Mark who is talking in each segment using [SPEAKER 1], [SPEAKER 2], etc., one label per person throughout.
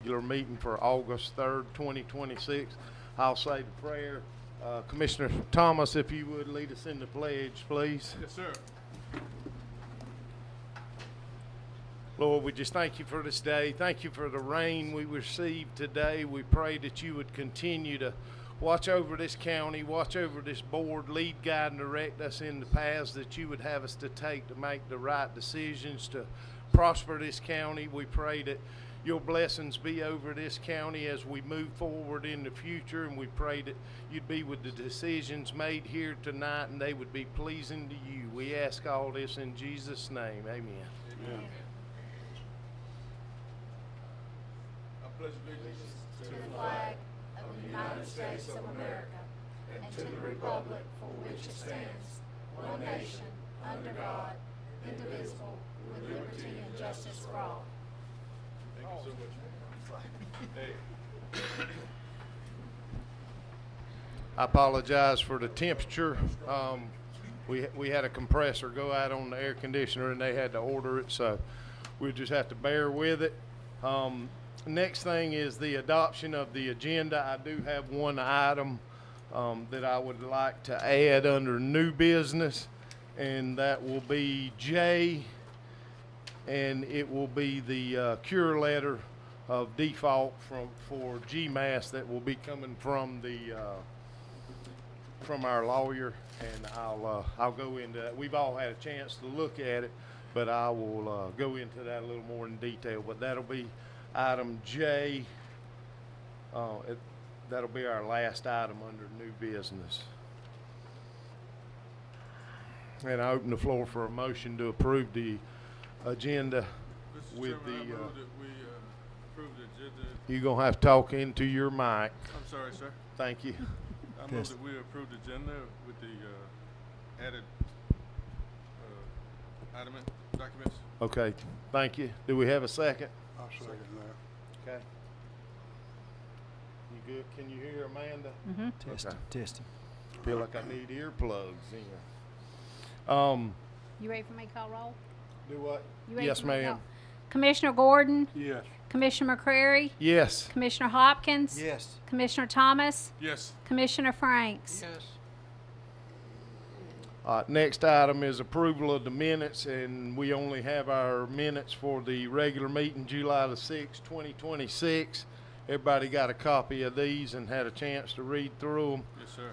[SPEAKER 1] Regular meeting for August 3rd, 2026. I'll say the prayer. Commissioner Thomas, if you would lead us in the pledge, please.
[SPEAKER 2] Yes, sir.
[SPEAKER 1] Lord, we just thank you for this day. Thank you for the rain we received today. We pray that you would continue to watch over this county, watch over this board, lead, guide, and direct us in the paths that you would have us to take to make the right decisions to prosper this county. We pray that your blessings be over this county as we move forward in the future, and we pray that you'd be with the decisions made here tonight and they would be pleasing to you. We ask all this in Jesus' name. Amen.
[SPEAKER 2] Amen. I pledge allegiance
[SPEAKER 3] To the flag of the United States of America and to the republic for which it stands, one nation, under God, indivisible, with liberty and justice for all.
[SPEAKER 2] Thank you so much. Hey.
[SPEAKER 1] I apologize for the temperature. We had a compressor go out on the air conditioner and they had to order it, so we just have to bear with it. Next thing is the adoption of the agenda. I do have one item that I would like to add under new business, and that will be J, and it will be the cure letter of default for GMAS that will be coming from our lawyer, and I'll go into that. We've all had a chance to look at it, but I will go into that a little more in detail. But that'll be item J. That'll be our last item under new business. And I open the floor for a motion to approve the agenda
[SPEAKER 2] Mr.
[SPEAKER 1] with
[SPEAKER 2] Chairman, I move that we approve the agenda.
[SPEAKER 1] You're going to have to talk into your mic.
[SPEAKER 2] I'm sorry, sir.
[SPEAKER 1] Thank you.
[SPEAKER 2] I move that we approve the agenda with the added item documents.
[SPEAKER 1] Okay, thank you. Do we have a second?
[SPEAKER 4] I'll second that.
[SPEAKER 1] Okay. You good? Can you hear Amanda?
[SPEAKER 5] Testing,
[SPEAKER 1] Okay.
[SPEAKER 5] testing.
[SPEAKER 1] Feel like I need earplugs in.
[SPEAKER 3] You ready for me to call roll?
[SPEAKER 1] Do what?
[SPEAKER 3] You ready
[SPEAKER 1] Yes,
[SPEAKER 3] for me to
[SPEAKER 1] ma'am.
[SPEAKER 3] call? Commissioner Gordon,
[SPEAKER 4] Yes.
[SPEAKER 3] Commissioner McCrary,
[SPEAKER 1] Yes.
[SPEAKER 3] Commissioner Hopkins,
[SPEAKER 5] Yes.
[SPEAKER 3] Commissioner Thomas,
[SPEAKER 2] Yes.
[SPEAKER 3] Commissioner Franks.
[SPEAKER 1] Next item is approval of the minutes, and we only have our minutes for the regular meeting, July the 6th, 2026. Everybody got a copy of these and had a chance to read through them.
[SPEAKER 2] Yes, sir.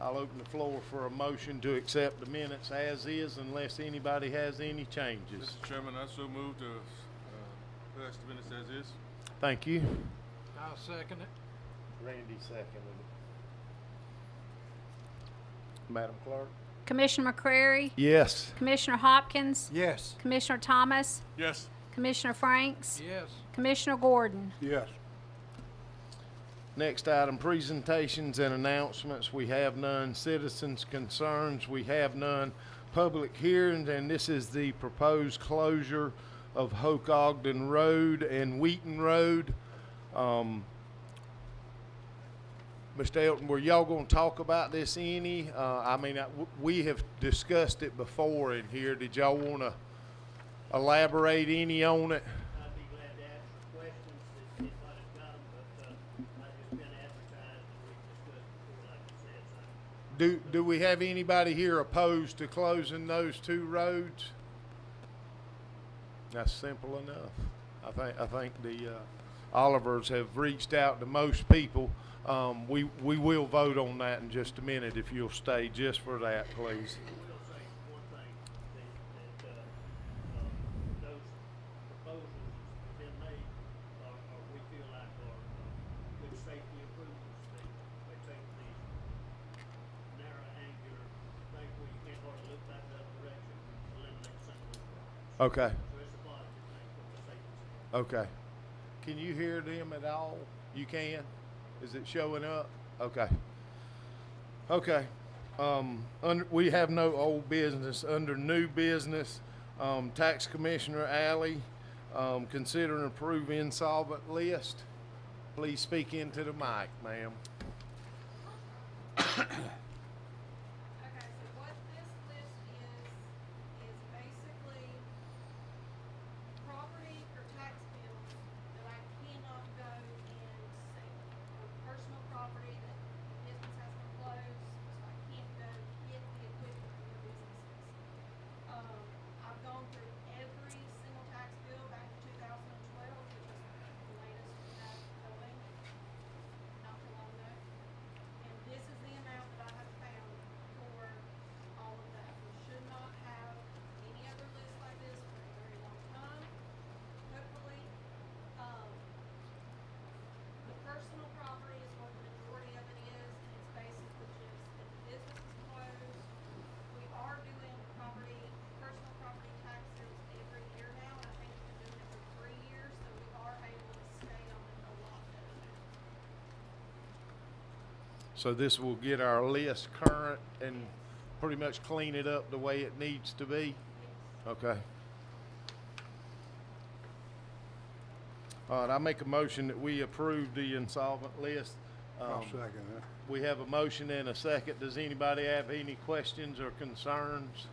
[SPEAKER 1] I'll open the floor for a motion to accept the minutes as is unless anybody has any changes.
[SPEAKER 2] Mr. Chairman, I so move to pass the minutes as is.
[SPEAKER 1] Thank you.
[SPEAKER 5] I'll second it.
[SPEAKER 1] Randy seconded it. Madam Clerk?
[SPEAKER 3] Commissioner McCrary,
[SPEAKER 1] Yes.
[SPEAKER 3] Commissioner Hopkins,
[SPEAKER 5] Yes.
[SPEAKER 3] Commissioner Thomas,
[SPEAKER 2] Yes.
[SPEAKER 3] Commissioner Franks,
[SPEAKER 5] Yes.
[SPEAKER 3] Commissioner Gordon.
[SPEAKER 4] Yes.
[SPEAKER 1] Next item, presentations and announcements. We have none. Citizens' concerns, we have none. Public hearings, and this is the proposed closure of Hoke Ogden Road and Wheaton Road. Mr. Elton, were y'all gonna talk about this any? We have discussed it before in here. Did y'all wanna elaborate any on it?
[SPEAKER 6] I'd be glad to answer questions if anybody's got them, but I just been advertised and we discussed before, like you said, so.
[SPEAKER 1] Do we have anybody here opposed to closing those two roads? That's simple enough. I think the Olivers have reached out to most people. We will vote on that in just a minute if you'll stay just for that, please.
[SPEAKER 6] I will say one thing, that those proposals that have been made are, we feel like are good safety improvements. They take these narrow angular things where you can't hardly look back the other direction, eliminate some of those problems.
[SPEAKER 1] Okay,
[SPEAKER 6] So it's a positive thing from the safety standpoint.
[SPEAKER 1] okay. Can you hear them at all? You can? Is it showing up? Okay. Okay. We have no old business. Under new business, Tax Commissioner Alley, consider and approve insolvent list. Please speak into the mic, ma'am.
[SPEAKER 7] Okay, so what this list is basically property or tax
[SPEAKER 1] So this will get our list current and pretty much clean it up the way it needs to be. Okay. All right, I make a motion that we approve the insolvent list.
[SPEAKER 4] I'll second that.
[SPEAKER 1] We have a motion and a second. Does anybody have any questions or concerns?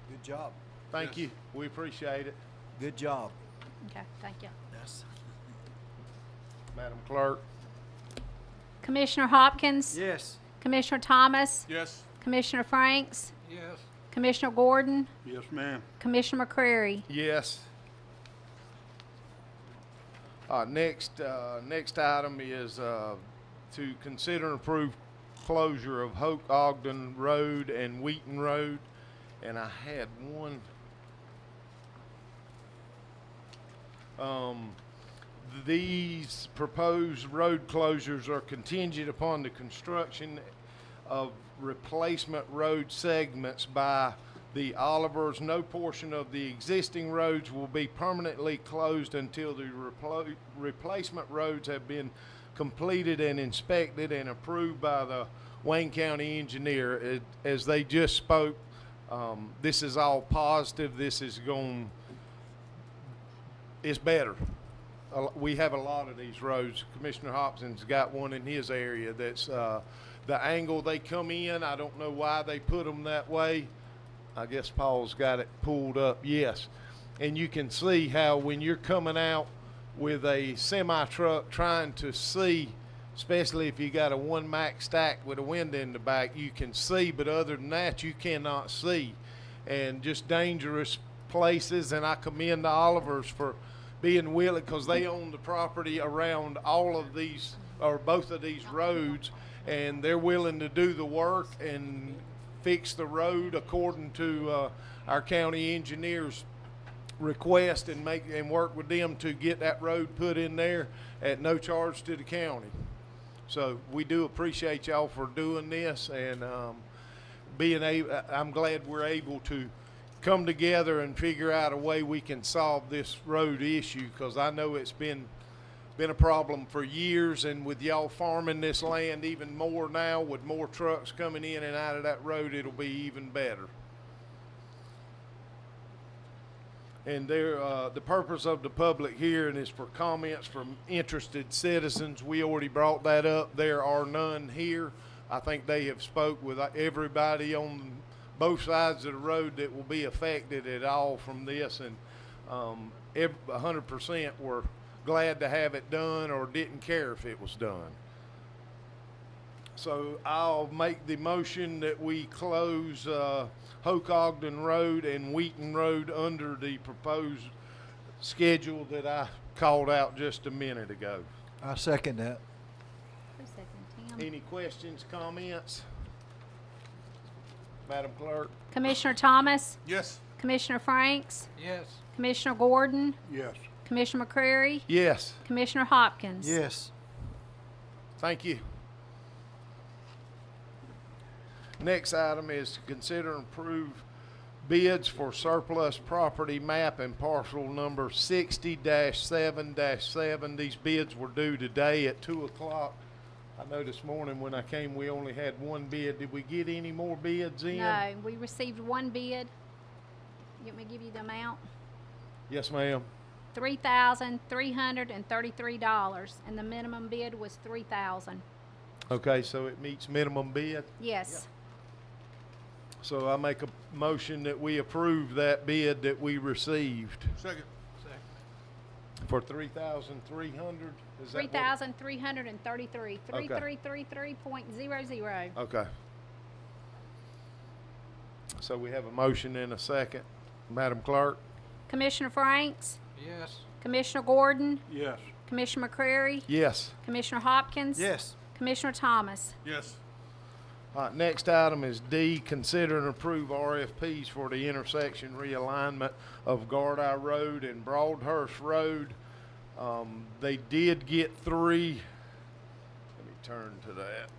[SPEAKER 8] Good job.
[SPEAKER 1] Thank you. We appreciate it.
[SPEAKER 8] Good job.
[SPEAKER 3] Okay, thank you.
[SPEAKER 8] Yes.
[SPEAKER 1] Madam Clerk?
[SPEAKER 3] Commissioner Hopkins?
[SPEAKER 8] Yes.
[SPEAKER 3] Commissioner Thomas?
[SPEAKER 2] Yes.
[SPEAKER 3] Commissioner Franks?
[SPEAKER 5] Yes.
[SPEAKER 3] Commissioner Gordon?
[SPEAKER 4] Yes, ma'am.
[SPEAKER 3] Commissioner McCreary?
[SPEAKER 1] Yes. Next item is to consider and approve closure of Hoke Ogden Road and Wheaton Road. And I had one. These proposed road closures are contingent upon the construction of replacement road segments by the Olivers. No portion of the existing roads will be permanently closed until the replacement roads have been completed and inspected and approved by the Wayne County engineer. As they just spoke, this is all positive. This is it's better. We have a lot of these roads. Commissioner Hopkins got one in his area that's the angle they come in. I don't know why they put them that way. I guess Paul's got it pulled up. Yes. And you can see how when you're coming out with a semi truck trying to see, especially if you got a one max stack with a window in the back, you can see, but other than that, you cannot see. And just dangerous places. And I commend the Olivers for being willing, because they own the property around all of these, or both of these roads, and they're willing to do the work and fix the road according to our county engineer's request, and work with them to get that road put in there at no charge to the county. So we do appreciate y'all for doing this, and I'm glad we're able to come together and figure out a way we can solve this road issue, because I know it's been a problem for years, and with y'all farming this land even more now, with more trucks coming in and out of that road, it'll be even better. And the purpose of the public hearing is for comments from interested citizens. We already brought that up. There are none here. I think they have spoke with everybody on both sides of the road that will be affected at all from this, and 100% were glad to have it done or didn't care if it was done. So I'll make the motion that we close Hoke Ogden Road and Wheaton Road under the proposed schedule that I called out just a minute ago.
[SPEAKER 8] I second that.
[SPEAKER 3] Who's second, Tim?
[SPEAKER 1] Any questions, comments? Madam Clerk?
[SPEAKER 3] Commissioner Thomas?
[SPEAKER 2] Yes.
[SPEAKER 3] Commissioner Franks?
[SPEAKER 5] Yes.
[SPEAKER 3] Commissioner Gordon?
[SPEAKER 4] Yes.
[SPEAKER 3] Commissioner McCreary?
[SPEAKER 1] Yes.
[SPEAKER 3] Commissioner Hopkins?
[SPEAKER 8] Yes.
[SPEAKER 1] Thank you. Next item is to consider and approve bids for surplus property map and parcel number 60-7-7. These bids were due today at 2 o'clock. I know this morning when I came, we only had one bid. Did we get any more bids in?
[SPEAKER 3] No, we received one bid. You want me to give you the amount?
[SPEAKER 1] Yes, ma'am.
[SPEAKER 3] $3,333, and the minimum bid was $3,000.
[SPEAKER 1] Okay, so it meets minimum bid.
[SPEAKER 3] Yes.
[SPEAKER 1] So I make a motion that we approve that bid that we received
[SPEAKER 2] Second.
[SPEAKER 1] for $3,300. Is that what-
[SPEAKER 3] $3,333. 3333.00.
[SPEAKER 1] Okay. So we have a motion and a second. Madam Clerk?
[SPEAKER 3] Commissioner Franks?
[SPEAKER 5] Yes.
[SPEAKER 3] Commissioner Gordon?
[SPEAKER 4] Yes.
[SPEAKER 3] Commissioner McCreary?
[SPEAKER 1] Yes.
[SPEAKER 3] Commissioner Hopkins?
[SPEAKER 8] Yes.
[SPEAKER 3] Commissioner Thomas?
[SPEAKER 2] Yes.
[SPEAKER 1] All right, next item is D, consider and approve RFPs for the intersection realignment of Gardai Road and Broadhurst Road. They did get 3. Let me turn to that.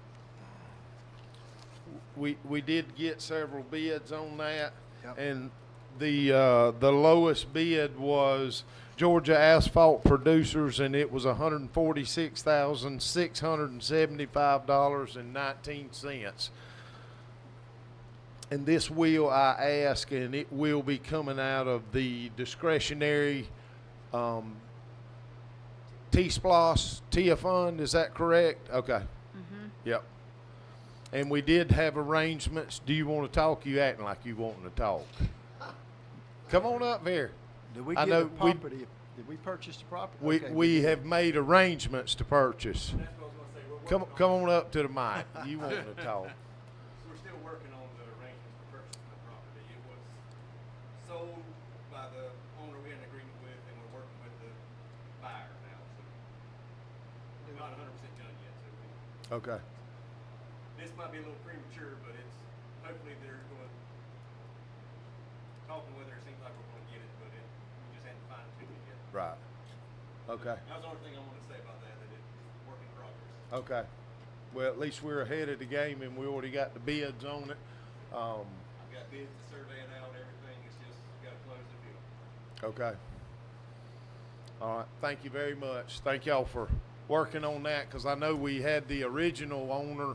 [SPEAKER 1] We did get several bids on that.
[SPEAKER 8] Yep.
[SPEAKER 1] And the lowest bid was Georgia Asphalt Producers, and it was $146,675.19. And this will, I ask, and it will be coming out of the discretionary T-SPLOS TIA fund. Is that correct? Okay. Yep. And we did have arrangements. Do you want to talk? You acting like you wanting to talk. Come on up here.
[SPEAKER 8] Did we
[SPEAKER 1] I
[SPEAKER 8] get
[SPEAKER 1] know
[SPEAKER 8] the property? Did we purchase the property?
[SPEAKER 1] We
[SPEAKER 8] Okay,
[SPEAKER 1] we
[SPEAKER 8] did.
[SPEAKER 1] have made arrangements to purchase.
[SPEAKER 2] That's what I was gonna say. We're working
[SPEAKER 1] Come on up to the mic. You want to talk?
[SPEAKER 9] We're still working on the arrangements for purchasing the property. It was sold by the owner we had an agreement with, and we're working with the buyer now, so we're not 100% done yet, so
[SPEAKER 1] Okay.
[SPEAKER 9] this might be a little premature, but it's, hopefully they're going, talking whether it seems like we're gonna get it, but we just hadn't fine-tuned it yet.
[SPEAKER 1] Right. Okay.
[SPEAKER 9] That was the only thing I wanted to say about that it's work in progress.
[SPEAKER 1] Okay. Well, at least we're ahead of the game, and we already got the bids on it.
[SPEAKER 9] I've got bids to survey it out, everything, it's just, gotta close the deal.
[SPEAKER 1] Okay. All right. Thank you very much. Thank y'all for working on that, because I know we had the original owner,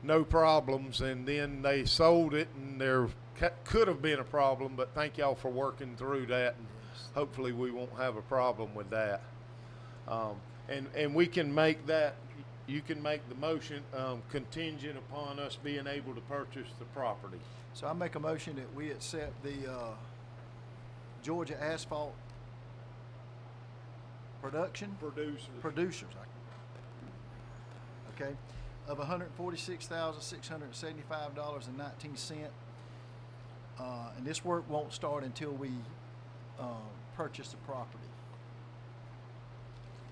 [SPEAKER 1] no problems, and then they sold it, and there could have been a problem, but thank y'all for working through that, and hopefully we won't have a problem with that. And we can make that, you can make the motion contingent upon us being able to purchase the property.
[SPEAKER 8] So I make a motion that we accept the Georgia Asphalt producers. Okay, of $146,675.19. And this work won't start until we purchase the property.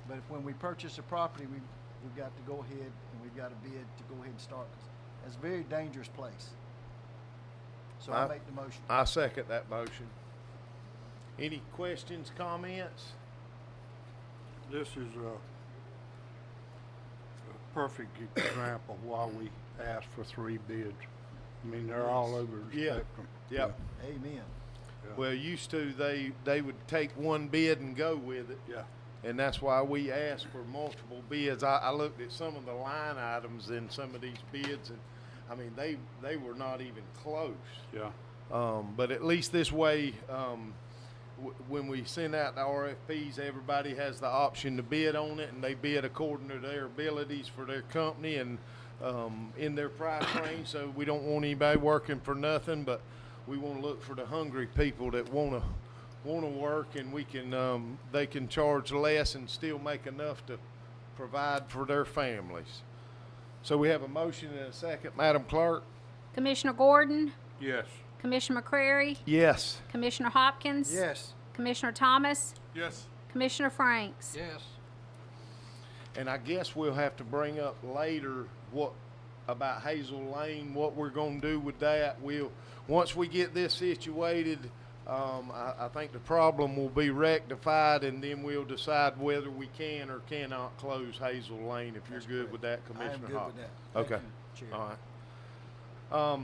[SPEAKER 8] But when we purchase the property, we've got to go ahead and we've got a bid to go ahead and start. It's a very dangerous place. So I make the motion.
[SPEAKER 1] I second that motion. Any questions, comments?
[SPEAKER 4] This is a perfect example why we asked for 3 bids. I mean, they're all over the
[SPEAKER 1] Yeah.
[SPEAKER 4] spectrum.
[SPEAKER 1] Yep.
[SPEAKER 8] Amen.
[SPEAKER 1] Well, used to, they would take one bid and go with it.
[SPEAKER 4] Yeah.
[SPEAKER 1] And that's why we asked for multiple bids. I looked at some of the line items in some of these bids, and I mean, they were not even close.
[SPEAKER 4] Yeah.
[SPEAKER 1] But at least this way, when we send out the RFPs, everybody has the option to bid on it, and they bid according to their abilities for their company and in their price range. So we don't want anybody working for nothing, but we want to look for the hungry people that want to work, and we can they can charge less and still make enough to provide for their families. So we have a motion and a second. Madam Clerk?
[SPEAKER 7] Commissioner Gordon,
[SPEAKER 4] Yes.
[SPEAKER 7] Commissioner McCrary,
[SPEAKER 1] Yes.
[SPEAKER 7] Commissioner Hopkins.
[SPEAKER 8] Yes.
[SPEAKER 7] Commissioner Thomas,
[SPEAKER 2] Yes.
[SPEAKER 7] Commissioner Franks.
[SPEAKER 5] Yes.
[SPEAKER 1] And I guess we'll have to bring up later what about Hazel Lane, what we're gonna do with that. Once we get this situated, I think the problem will be rectified, and then we'll decide whether we can or cannot close Hazel Lane, if you're good with that,
[SPEAKER 8] I
[SPEAKER 1] Commissioner
[SPEAKER 8] am good with
[SPEAKER 1] Hopkins.
[SPEAKER 8] that. Thank
[SPEAKER 1] Okay.
[SPEAKER 8] you, Chair.
[SPEAKER 1] All right.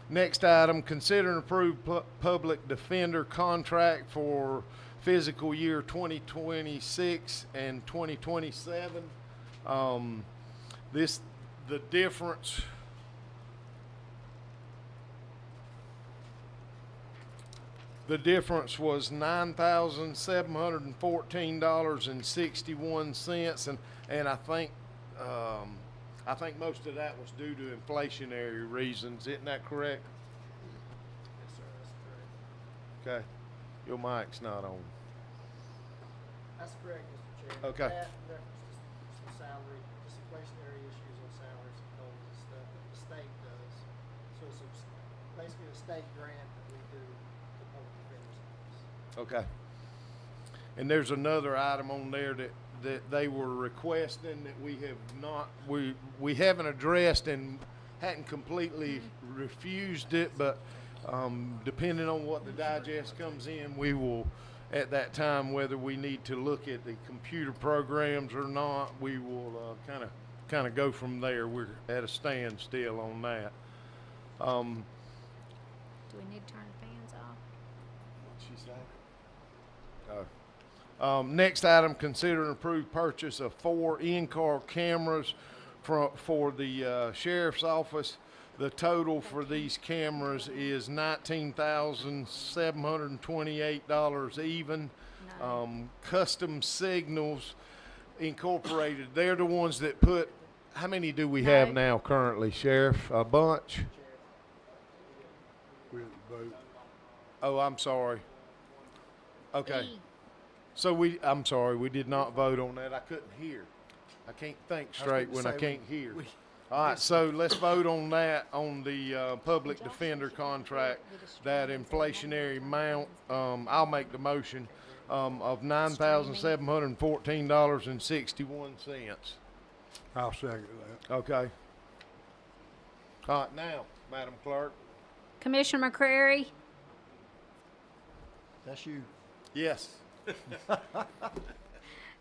[SPEAKER 1] Next item, consider and approve public defender contract for physical year 2026 and 2027. The difference, was $9,714.61, and I think most of that was due to inflationary reasons. Isn't that correct?
[SPEAKER 6] Yes, sir, that's correct.
[SPEAKER 1] Okay. Your mic's not on.
[SPEAKER 6] That's correct, Mr. Chairman.
[SPEAKER 1] Okay.
[SPEAKER 6] That in reference to some salary, just inflationary issues on salaries and goals and stuff that the state does. So it's basically a state grant that we do to public defender's office.
[SPEAKER 1] Okay. And there's another item on there that they were requesting that we have not, we haven't addressed and hadn't completely refused it, but depending on what the digest comes in, we will, at that time, whether we need to look at the computer programs or not, we will kind of go from there. We're at a standstill on that.
[SPEAKER 7] Do we need to turn the fans off?
[SPEAKER 1] What'd she say? Next item, consider and approve purchase of 4 in-car cameras for the sheriff's office. The total for these cameras is $19,728 even. Custom Signals Incorporated, they're the ones that put, how many do we have now currently, Sheriff? A bunch?
[SPEAKER 4] We didn't vote.
[SPEAKER 1] Oh, I'm sorry. Okay.
[SPEAKER 7] E.
[SPEAKER 1] So I'm sorry, we did not vote on that. I couldn't hear. I can't think straight when I can't hear. All right, so let's vote on that, on the public defender contract, that inflationary amount. I'll make the motion of $9,714.61.
[SPEAKER 4] I'll second that.
[SPEAKER 1] Okay. All right, now, Madam Clerk.
[SPEAKER 7] Commissioner McCrary,
[SPEAKER 8] That's you.
[SPEAKER 1] Yes.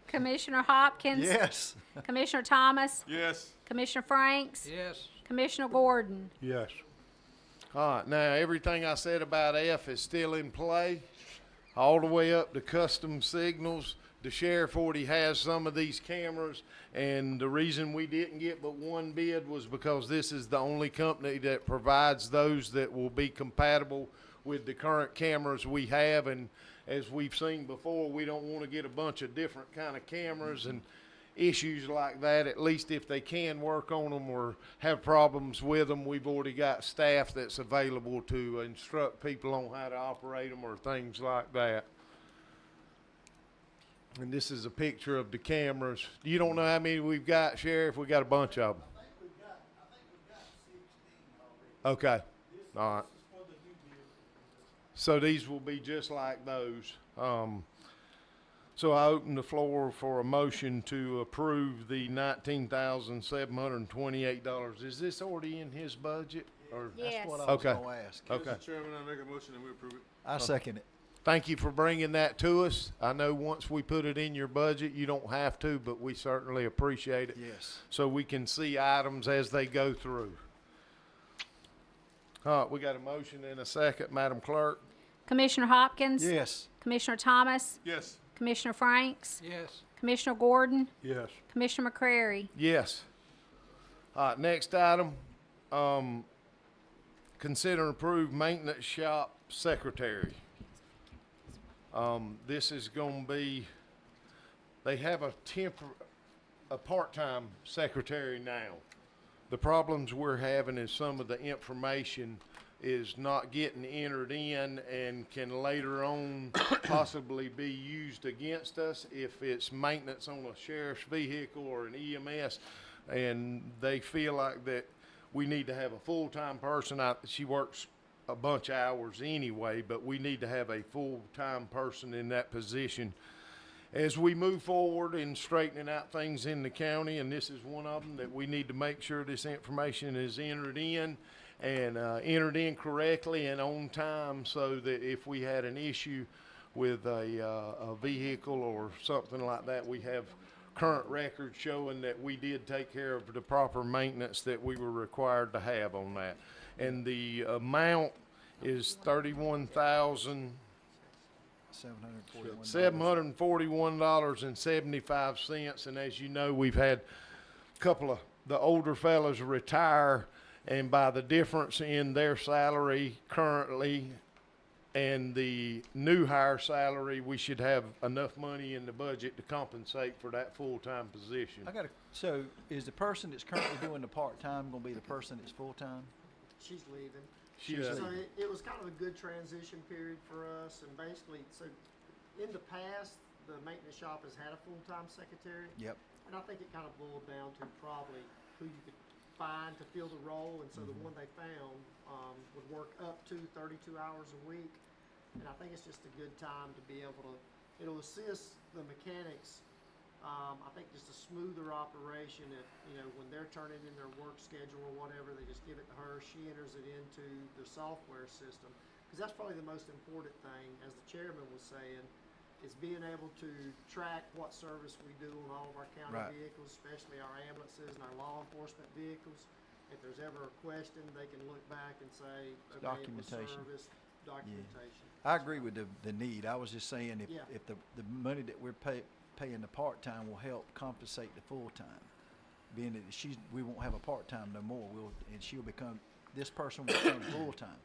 [SPEAKER 7] Commissioner Hopkins.
[SPEAKER 8] Yes.
[SPEAKER 7] Commissioner Thomas,
[SPEAKER 2] Yes.
[SPEAKER 7] Commissioner Franks,
[SPEAKER 5] Yes.
[SPEAKER 7] Commissioner Gordon.
[SPEAKER 4] Yes.
[SPEAKER 1] All right, now everything I said about F is still in play, all the way up to custom signals. The sheriff already has some of these cameras, and the reason we didn't get but one bid was because this is the only company that provides those that will be compatible with the current cameras we have. And as we've seen before, we don't want to get a bunch of different kind of cameras and issues like that. At least if they can work on them or have problems with them, we've already got staff that's available to instruct people on how to operate them or things like that. And this is a picture of the cameras. You don't know how many we've got, Sheriff? We got a bunch of them.
[SPEAKER 6] I think we've got 16 already.
[SPEAKER 1] Okay. All right.
[SPEAKER 6] This is for the new deal.
[SPEAKER 1] So these will be just like those. So I open the floor for a motion to approve the $19,728. Is this already in his budget? Or
[SPEAKER 7] Yes.
[SPEAKER 8] That's what I was
[SPEAKER 1] Okay.
[SPEAKER 8] gonna ask.
[SPEAKER 1] Okay.
[SPEAKER 2] Mr. Chairman, I make a motion and we approve it.
[SPEAKER 8] I second it.
[SPEAKER 1] Thank you for bringing that to us. I know once we put it in your budget, you don't have to, but we certainly appreciate it.
[SPEAKER 8] Yes.
[SPEAKER 1] So we can see items as they go through. All right, we got a motion and a second, Madam Clerk.
[SPEAKER 7] Commissioner Hopkins.
[SPEAKER 8] Yes.
[SPEAKER 7] Commissioner Thomas,
[SPEAKER 2] Yes.
[SPEAKER 7] Commissioner Franks,
[SPEAKER 5] Yes.
[SPEAKER 7] Commissioner Gordon,
[SPEAKER 4] Yes.
[SPEAKER 7] Commissioner McCrary.
[SPEAKER 1] Yes. All right, next item, consider and approve maintenance shop secretary. This is gonna be, they have a part-time secretary now. The problems we're having is some of the information is not getting entered in and can later on possibly be used against us if it's maintenance on a sheriff's vehicle or an EMS. And they feel like that we need to have a full-time person. She works a bunch of hours anyway, but we need to have a full-time person in that position. As we move forward in straightening out things in the county, and this is one of them, that we need to make sure this information is entered in and entered in correctly and on time, so that if we had an issue with a vehicle or something like that, we have current records showing that we did take care of the proper maintenance that we were required to have on that. And the amount is $741.75. And as you know, we've had a couple of the older fellas retire, and by the difference in their salary currently and the new hire salary, we should have enough money in the budget to compensate for that full-time position.
[SPEAKER 8] So is the person that's currently doing the part-time gonna be the person that's full-time?
[SPEAKER 6] She's leaving.
[SPEAKER 1] She's
[SPEAKER 6] So it was kind of a good transition period for us, and basically, so in the past, the maintenance shop has had a full-time secretary.
[SPEAKER 8] Yep.
[SPEAKER 6] And I think it kind of boiled down to probably who you could find to fill the role, and so the one they found would work up to 32 hours a week. And I think it's just a good time to be able to, it'll assist the mechanics, I think just a smoother operation if, when they're turning in their work schedule or whatever, they just give it to her, she enters it into the software system. Because that's probably the most important thing, as the chairman was saying, is being able to track what service we do on all of our county
[SPEAKER 8] Right.
[SPEAKER 6] vehicles, especially our ambulances and our law enforcement vehicles. If there's ever a question, they can look back and say, okay, it was
[SPEAKER 8] Documentation.
[SPEAKER 6] serviced, documentation.
[SPEAKER 8] I agree with the need. I was just saying
[SPEAKER 6] Yeah.
[SPEAKER 8] if the money that we're paying the part-time will help compensate the full-time, being that we won't have a part-time no more, and this person will become full-time,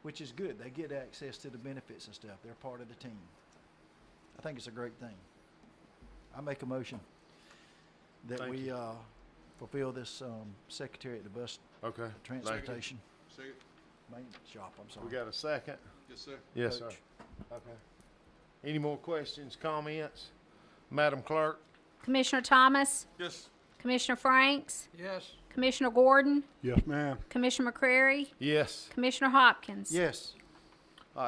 [SPEAKER 8] which is good. They get access to the benefits and stuff. They're part of the team. I think it's a great thing. I make a motion that
[SPEAKER 1] Thank
[SPEAKER 8] we
[SPEAKER 1] you.
[SPEAKER 8] fulfill this secretary at the bus
[SPEAKER 1] Okay. Thank you.
[SPEAKER 8] transportation
[SPEAKER 2] Second?
[SPEAKER 8] maintenance shop. I'm sorry.
[SPEAKER 1] We got a second?
[SPEAKER 2] Yes, sir.
[SPEAKER 1] Yes, sir.
[SPEAKER 8] Coach.
[SPEAKER 1] Okay. Any more questions, comments? Madam Clerk?
[SPEAKER 7] Commissioner Thomas,
[SPEAKER 2] Yes.
[SPEAKER 7] Commissioner Franks,
[SPEAKER 5] Yes.
[SPEAKER 7] Commissioner Gordon,
[SPEAKER 4] Yes, ma'am.
[SPEAKER 7] Commissioner McCrary,
[SPEAKER 1] Yes.
[SPEAKER 7] Commissioner Hopkins.
[SPEAKER 8] Yes.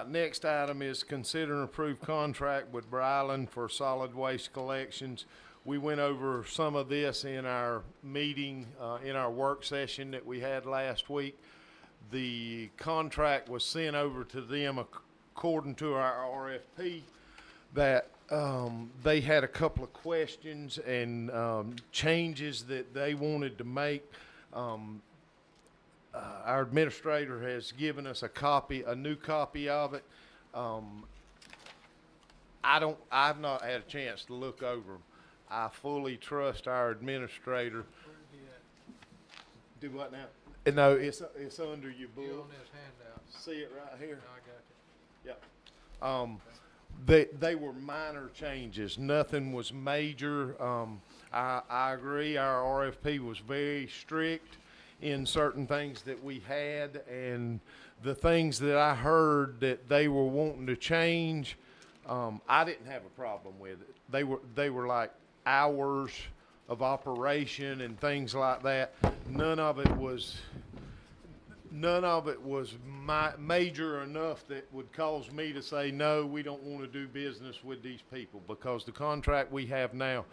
[SPEAKER 1] Next item is consider and approve contract with Bryland for solid waste collections. We went over some of this in our meeting, in our work session that we had last week. The contract was sent over to them according to our RFP that they had a couple of questions and changes that they wanted to make. Our administrator has given us a new copy of it. I've not had a chance to look over them. I fully trust our administrator. Do what now? No, it's under your
[SPEAKER 5] You
[SPEAKER 1] book.
[SPEAKER 5] on this handout.
[SPEAKER 1] See it right here?
[SPEAKER 5] I got you.
[SPEAKER 1] Yep. They were minor changes. Nothing was major. I agree. Our RFP was very strict in certain things that we had, and the things that I heard that they were wanting to change, I didn't have a problem with it. They were like hours of operation and things like that. None of it was major enough that would cause me to say, no, we don't want to do business with these people, because the contract we have now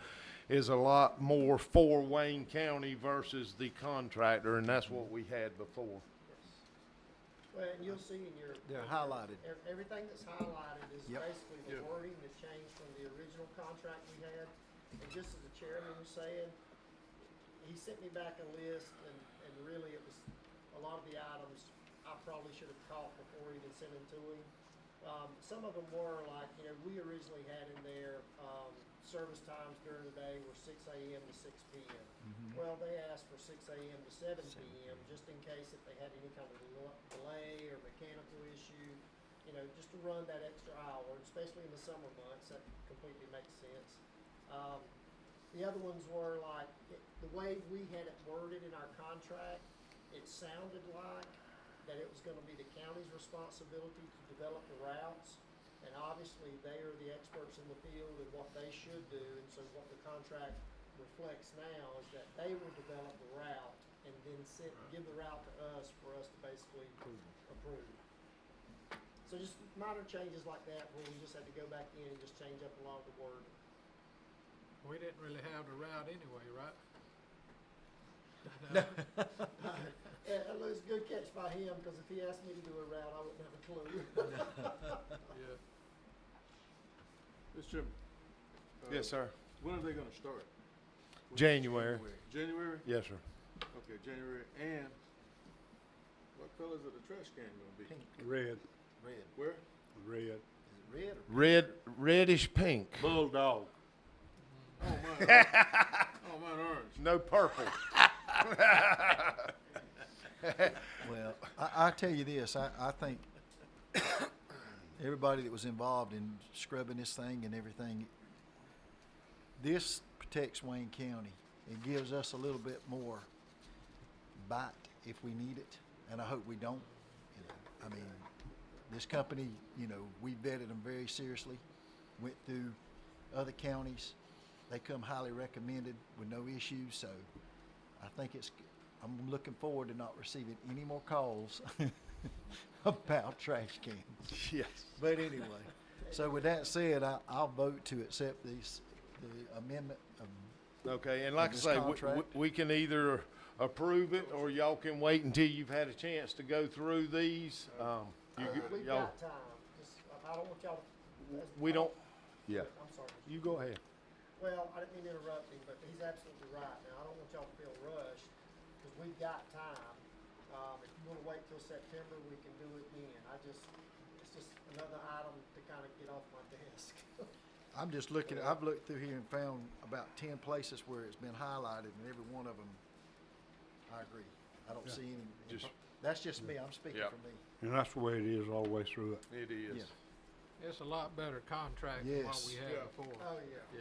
[SPEAKER 1] is a lot more for Wayne County versus the contractor, and that's what we had before.
[SPEAKER 6] Well, and you'll see in your.
[SPEAKER 8] They're highlighted.
[SPEAKER 6] Everything that's highlighted is
[SPEAKER 8] Yep.
[SPEAKER 6] basically the wording that changed from the original contract we had. And just as the chairman was saying, he sent me back a list, and really it was, a lot of the items I probably should have caught before even sent them to him. Some of them were like, we originally had in there, service times during the day were 6 a.m. to 6 p.m. Well, they asked for 6 a.m. to 7 p.m. just in case if they had any kind of delay or mechanical issue, just to run that extra hour, especially in the summer months. That completely makes sense. The other ones were like, the way we had it worded in our contract, it sounded like that it was gonna be the county's responsibility to develop the routes. And obviously, they are the experts in the field and what they should do, and so what the contract reflects now is that they will develop the route and then give the route to us for us to basically approve. So just minor changes like that, where we just had to go back in and just change up a lot of the word.
[SPEAKER 5] We didn't really have the route anyway, right?
[SPEAKER 6] It was a good catch by him, because if he asked me to do a route, I wouldn't have a clue.
[SPEAKER 5] Yeah.
[SPEAKER 2] Mr. Chairman.
[SPEAKER 1] Yes, sir.
[SPEAKER 2] When are they gonna start?
[SPEAKER 1] January.
[SPEAKER 2] January?
[SPEAKER 1] Yes, sir.
[SPEAKER 2] Okay, January. And what colors are the trash can gonna be?
[SPEAKER 8] Pink.
[SPEAKER 4] Red,
[SPEAKER 2] Where?
[SPEAKER 4] red.
[SPEAKER 8] Is it red or
[SPEAKER 1] Reddish pink.
[SPEAKER 4] Bulldog.
[SPEAKER 2] Oh, mine. Oh, mine orange.
[SPEAKER 1] No purple.
[SPEAKER 8] Well, I tell you this, I think everybody that was involved in scrubbing this thing and everything, this protects Wayne County. It gives us a little bit more bite if we need it, and I hope we don't. I mean, this company, we vetted them very seriously, went through other counties. They come highly recommended with no issues, so I think I'm looking forward to not receiving any more calls about trash cans.
[SPEAKER 1] Yes.
[SPEAKER 8] But anyway, so with that said, I'll vote to accept the amendment of,
[SPEAKER 1] Okay, and like I
[SPEAKER 8] this
[SPEAKER 1] say,
[SPEAKER 8] contract.
[SPEAKER 1] we can either approve it, or y'all can wait until you've had a chance to go through these.
[SPEAKER 6] We've
[SPEAKER 1] Y'all,
[SPEAKER 6] got time, just, I don't want y'all.
[SPEAKER 1] we don't, yeah.
[SPEAKER 6] I'm sorry.
[SPEAKER 1] You go ahead.
[SPEAKER 6] Well, I didn't mean to interrupt him, but he's absolutely right. Now, I don't want y'all to feel rushed, because we've got time. If you wanna wait till September, we can do it then. It's
[SPEAKER 10] another item to kind of get off my desk.
[SPEAKER 8] I'm just looking, I've looked through here and found about 10 places where it's been highlighted, and every one of them, I agree. I don't see any.
[SPEAKER 1] Just-
[SPEAKER 8] That's just me, I'm speaking
[SPEAKER 1] Yeah.
[SPEAKER 8] for me.
[SPEAKER 4] And that's the way it is all the way through it.
[SPEAKER 1] It is.
[SPEAKER 8] Yeah.
[SPEAKER 5] It's a lot better contract than what
[SPEAKER 8] Yes.
[SPEAKER 5] we had
[SPEAKER 2] Yeah.
[SPEAKER 5] before.
[SPEAKER 10] Oh, yeah.
[SPEAKER 5] Yeah,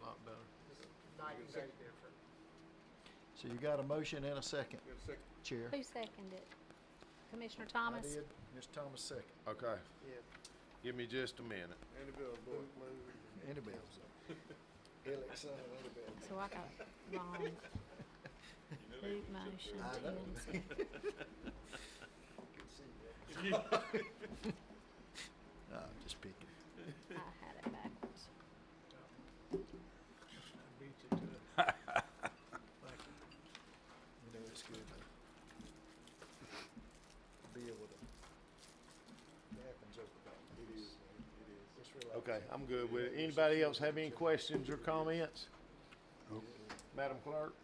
[SPEAKER 5] a lot better.
[SPEAKER 10] It's night and day different.
[SPEAKER 8] So you got a motion and a second,
[SPEAKER 2] Get a second.
[SPEAKER 8] Chair.
[SPEAKER 7] Who seconded it? Commissioner
[SPEAKER 8] I
[SPEAKER 7] Thomas?
[SPEAKER 8] did, Ms. Thomas second.
[SPEAKER 1] Okay.
[SPEAKER 10] Yeah.
[SPEAKER 1] Give me just a minute.
[SPEAKER 2] Andy Bell's boy.
[SPEAKER 8] Andy Bell's up. Billy, son, Andy Bell.
[SPEAKER 7] So I got wrong. Luke motion,
[SPEAKER 8] I know.
[SPEAKER 7] Tim second.
[SPEAKER 8] Good to see you. No, I'm just picking.
[SPEAKER 7] I had it backwards.
[SPEAKER 5] I beat you to it.
[SPEAKER 8] You know, it's good to be able to laugh and joke about
[SPEAKER 2] It
[SPEAKER 8] this.
[SPEAKER 2] is, man, it is.
[SPEAKER 8] It's relaxing.
[SPEAKER 1] Okay, I'm good with it. Anybody else have any questions or comments?
[SPEAKER 4] Nope.
[SPEAKER 1] Madam Clerk?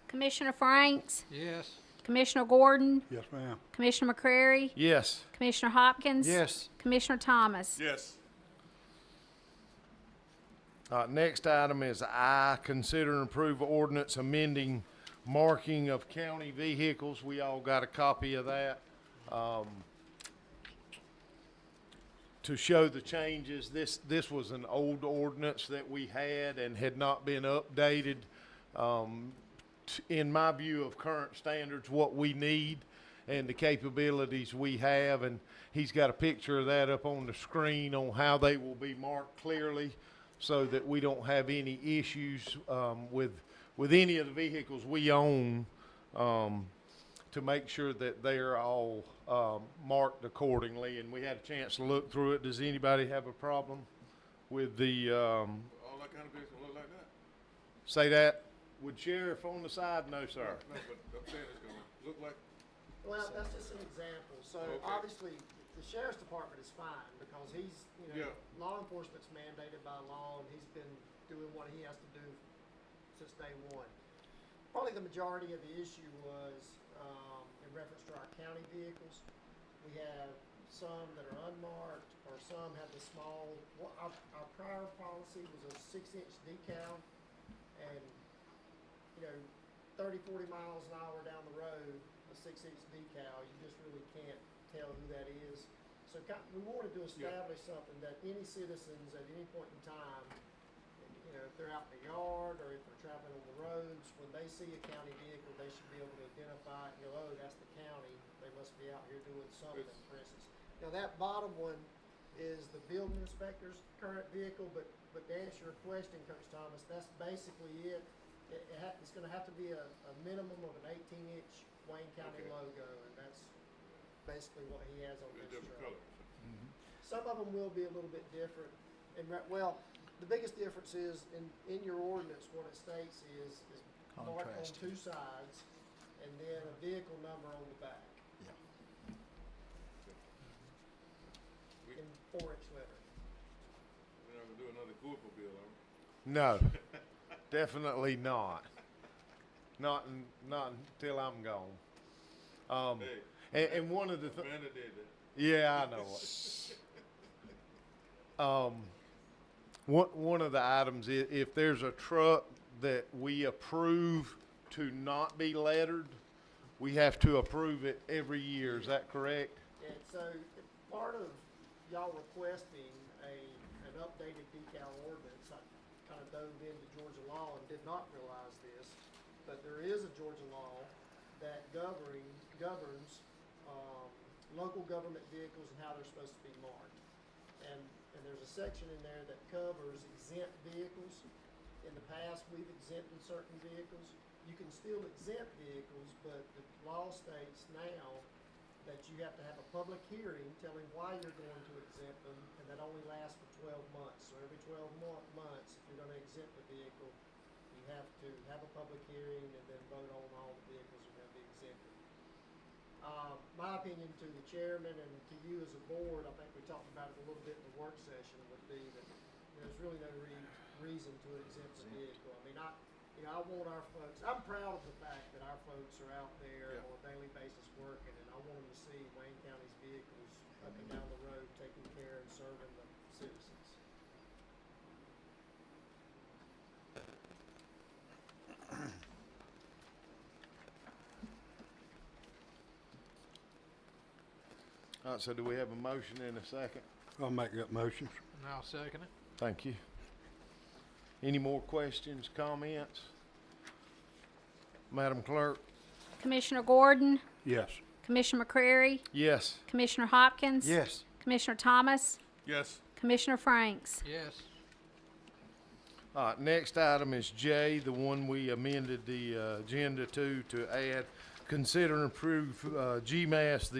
[SPEAKER 7] Commissioner Franks?
[SPEAKER 5] Yes,
[SPEAKER 7] Commissioner Gordon?
[SPEAKER 4] Yes, ma'am.
[SPEAKER 7] Commissioner McCrary?
[SPEAKER 1] Yes.
[SPEAKER 7] Commissioner Hopkins?
[SPEAKER 8] Yes.
[SPEAKER 7] Commissioner Thomas?
[SPEAKER 2] Yes.
[SPEAKER 1] Next item is I, consider and approve ordinance amending marking of county vehicles. We all got a copy of that. To show the changes, this was an old ordinance that we had and had not been updated. In my view of current standards, what we need and the capabilities we have, and he's got a picture of that up on the screen on how they will be marked clearly so that we don't have any issues with any of the vehicles we own, to make sure that they're all marked accordingly. And we had a chance to look through it. Does anybody have a problem with the,
[SPEAKER 2] All that kind of business look like that?
[SPEAKER 1] say that? Would sheriff on the side? No, sir.
[SPEAKER 2] No, but I'm saying it's gonna look like,
[SPEAKER 10] Well, that's just an example. So
[SPEAKER 2] Okay.
[SPEAKER 10] obviously, the sheriff's department is fine because he's,
[SPEAKER 2] Yeah.
[SPEAKER 10] law enforcement's mandated by law and he's been doing what he has to do since day one. Probably the majority of the issue was, in reference to our county vehicles. We have some that are unmarked or some have the small, our prior policy was a 6-inch decal and, 30, 40 miles an hour down the road, a 6-inch decal, you just really can't tell who that is. So we wanted to establish something that any citizens at any point in time, if they're out in the yard or if they're traveling on the roads, when they see a county vehicle, they should be able to identify it and go, oh, that's the county. They must be out here doing something, for instance. Now, that bottom one is the building inspector's current vehicle, but to answer your question, Coach Thomas, that's basically it. It's gonna have to be a minimum of an 18-inch Wayne County
[SPEAKER 2] Okay.
[SPEAKER 10] logo, and that's basically what he has on
[SPEAKER 2] it's
[SPEAKER 10] this
[SPEAKER 2] different
[SPEAKER 10] truck.
[SPEAKER 2] colors.
[SPEAKER 10] Some of them will be a little bit different, and the biggest difference is in your ordinance, what it states is marked on
[SPEAKER 8] Contrast.
[SPEAKER 10] 2 sides, and then a vehicle number on the back
[SPEAKER 8] Yeah.
[SPEAKER 10] in 4-inch letter.
[SPEAKER 2] We're not gonna do another Google bill, are we?
[SPEAKER 1] No, definitely not. Not until I'm gone.
[SPEAKER 2] Hey,
[SPEAKER 1] And one of the things.
[SPEAKER 2] Amanda did that.
[SPEAKER 1] Yeah, I know it. One of the items, if there's a truck that we approve to not be lettered, we have to approve it every year. Is that correct?
[SPEAKER 10] And so, part of y'all requesting an updated decal ordinance, I kind of dove into Georgia law and did not realize this, but there is a Georgia law that governs local government vehicles and how they're supposed to be marked. And there's a section in there that covers exempt vehicles. In the past, we've exempted certain vehicles. You can still exempt vehicles, but the law states now that you have to have a public hearing telling why you're going to exempt them, and that only lasts for 12 months. So every 12 months, if you're going to exempt a vehicle, you have to have a public hearing and then vote on all the vehicles that are going to be exempted. My opinion to the chairman and to you as a board, I think we talked about it a little bit in the work session, would be that there's really no reason to exempt a vehicle. I mean, I want our folks, I'm proud of the fact that our folks are out there on a daily basis working, and I want them to see Wayne County's vehicles up and down the road taking care
[SPEAKER 1] All right, so do we have a motion and a second?
[SPEAKER 4] I'll make that motion.
[SPEAKER 5] And I'll second it.
[SPEAKER 1] Thank you. Any more questions, comments? Madam Clerk?
[SPEAKER 3] Commissioner Gordon,
[SPEAKER 4] Yes.
[SPEAKER 3] Commissioner McCreary,
[SPEAKER 1] Yes.
[SPEAKER 3] Commissioner Hopkins.
[SPEAKER 8] Yes.
[SPEAKER 3] Commissioner Thomas,
[SPEAKER 2] Yes.
[SPEAKER 3] Commissioner Franks.
[SPEAKER 5] Yes.
[SPEAKER 1] All right, next item is J, the one we amended the agenda to add, consider and approve GMAS,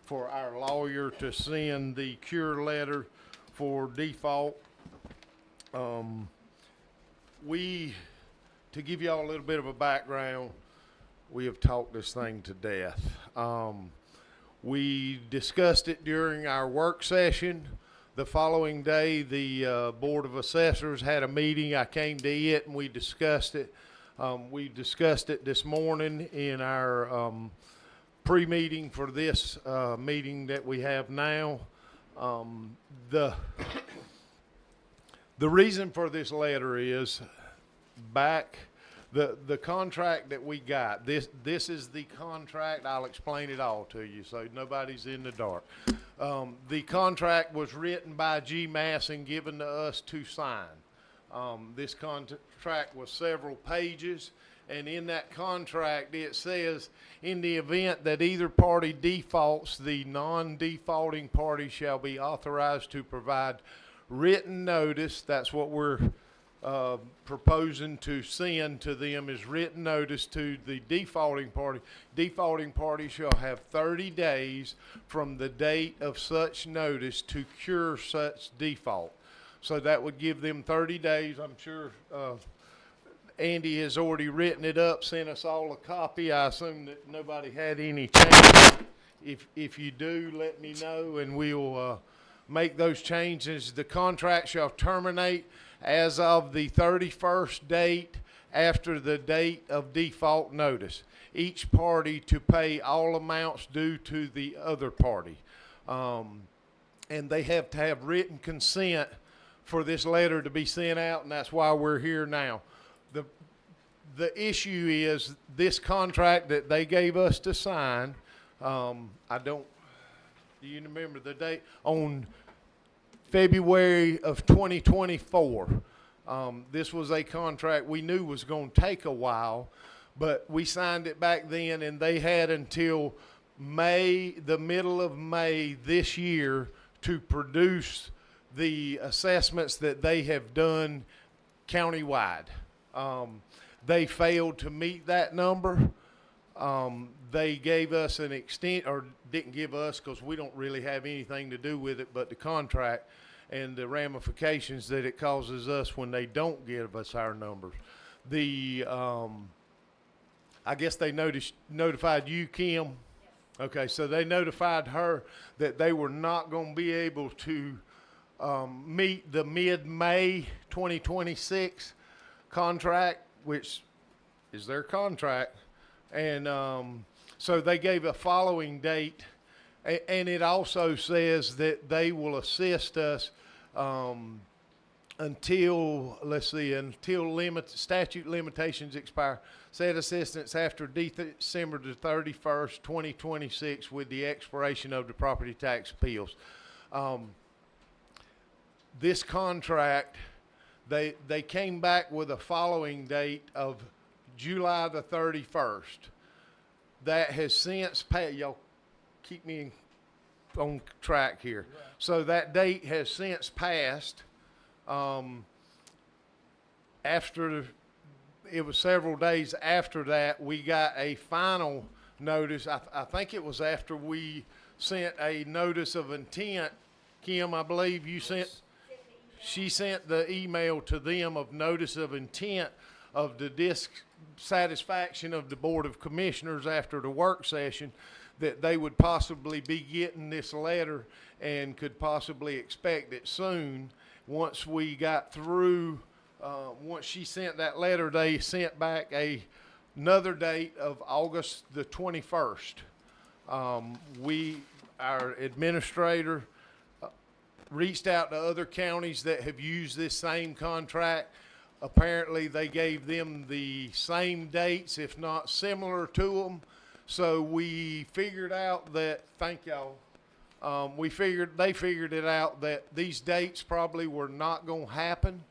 [SPEAKER 1] for our lawyer to send the cure letter for default. To give y'all a little bit of a background, we have talked this thing to death. We discussed it during our work session. The following day, the Board of Assessors had a meeting. I came to it and we discussed it. We discussed it this morning in our pre-meeting for this meeting that we have now. The reason for this letter is the contract that we got. This is the contract. I'll explain it all to you so nobody's in the dark. The contract was written by GMAS and given to us to sign. This contract was several pages, and in that contract it says, in the event that either party defaults, the non-defaulting party shall be authorized to provide written notice. That's what we're proposing to send to them, is written notice to the defaulting party. Defaulting party shall have 30 days from the date of such notice to cure such default. So that would give them 30 days. I'm sure Andy has already written it up, sent us all a copy. I assume that nobody had any changes. If you do, let me know and we'll make those changes. The contract shall terminate as of the 31st date after the date of default notice. Each party to pay all amounts due to the other party. And they have to have written consent for this letter to be sent out, and that's why we're here now. The issue is this contract that they gave us to sign, do you remember the date? On February of 2024. This was a contract we knew was going to take a while, but we signed it back then, and they had until the middle of May this year to produce the assessments that they have done countywide. They failed to meet that number. They gave us an extent, or didn't give us because we don't really have anything to do with it, but the contract and the ramifications that it causes us when they don't give us our numbers. I guess they notified you, Kim? Okay, so they notified her that they were not going to be able to meet the mid-May 2026 contract, which is their contract. And so they gave a following date, and it also says that they will assist us until statute limitations expire. Said assistance after December the 31st, 2026 with the expiration of the property tax appeals. This contract, they came back with a following date of July the 31st. That has since passed. Y'all keep me on track here. Right. So that date has since passed. After it was several days after that, we got a final notice. I think it was after we sent a notice of intent. Kim, I believe you sent. She sent the email to them of notice of intent of the dissatisfaction of the Board of Commissioners after the work session, that they would possibly be getting this letter and could possibly expect it soon. Once we got through, once she sent that letter, they sent back another date of August the 21st. Our administrator reached out to other counties that have used this same contract. Apparently they gave them the same dates, if not similar to them. So we figured out that, thank y'all, They figured it out that these dates probably were not going to happen.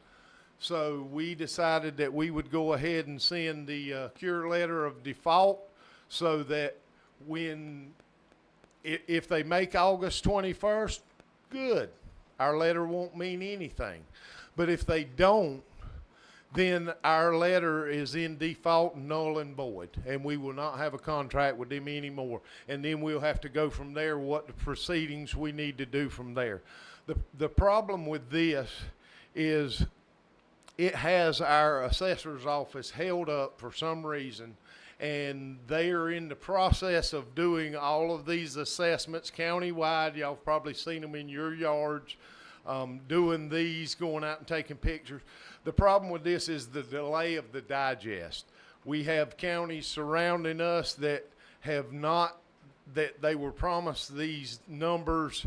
[SPEAKER 1] So we decided that we would go ahead and send the cure letter of default so that if they make August 21st, good. Our letter won't mean anything. But if they don't, then our letter is in default, null and void, and we will not have a contract with them anymore. And then we'll have to go from there, what the proceedings we need to do from there. The problem with this is it has our assessor's office held up for some reason, and they are in the process of doing all of these assessments countywide. Y'all have probably seen them in your yards, doing these, going out and taking pictures. The problem with this is the delay of the digest. We have counties surrounding us that have not, that they were promised these numbers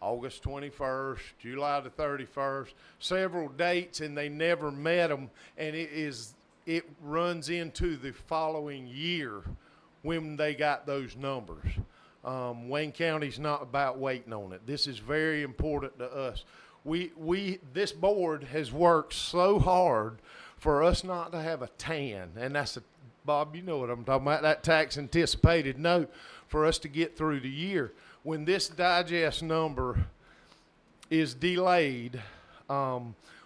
[SPEAKER 1] August 21st, July the 31st, several dates, and they never met them, and it runs into the following year when they got those numbers. Wayne County's not about waiting on it. This is very important to us. This board has worked so hard for us not to have a tan, and Bob, you know what I'm talking about, that tax anticipated note for us to get through the year. When this digest number is delayed,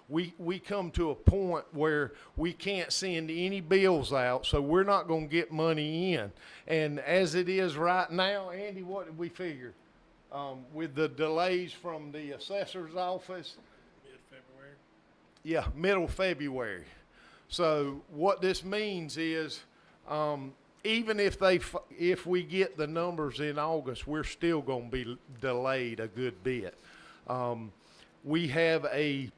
[SPEAKER 1] we come to a point where we can't send any bills out, so we're not going to get money in. And as it is right now, Andy, what did we figure? With the delays from the assessor's office?
[SPEAKER 2] Mid-February.
[SPEAKER 1] Yeah, middle February. So what this means is, even if we get the numbers in August, we're still going to be delayed a good bit. We have a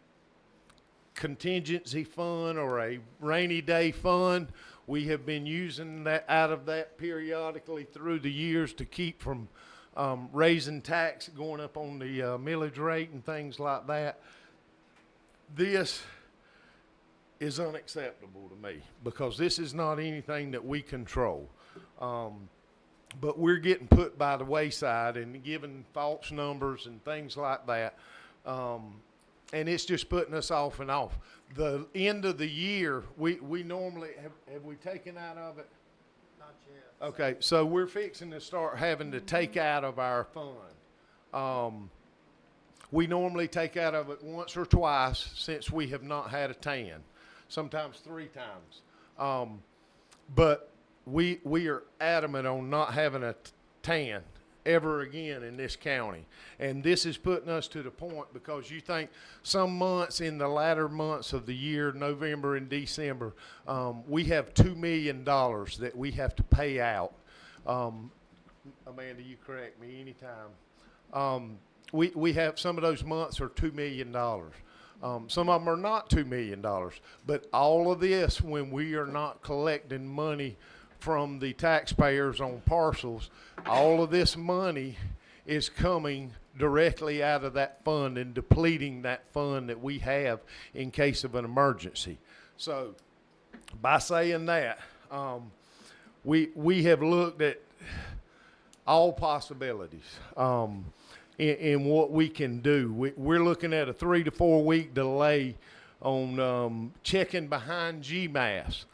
[SPEAKER 1] contingency fund or a rainy day fund. We have been using that out of that periodically through the years to keep from raising tax, going up on the millage rate and things like that. This is unacceptable to me because this is not anything that we control. But we're getting put by the wayside and given false numbers and things like that. And it's just putting us off and off. The end of the year, we normally, have we taken out of it?
[SPEAKER 10] Not yet.
[SPEAKER 1] Okay, so we're fixing to start having to take out of our fund. We normally take out of it once or twice since we have not had a tan, sometimes 3 times. But we are adamant on not having a tan ever again in this county. And this is putting us to the point because you think some months in the latter months of the year, November and December, we have $2 million that we have to pay out. Amanda, you correct me anytime. We have some of those months are $2 million. Some of them are not $2 million. But all of this, when we are not collecting money from the taxpayers on parcels, all of this money is coming directly out of that fund and depleting that fund that we have in case of an emergency. So by saying that, we have looked at all possibilities in what we can do. We're looking at a 3 to 4 week delay on checking behind GMAS.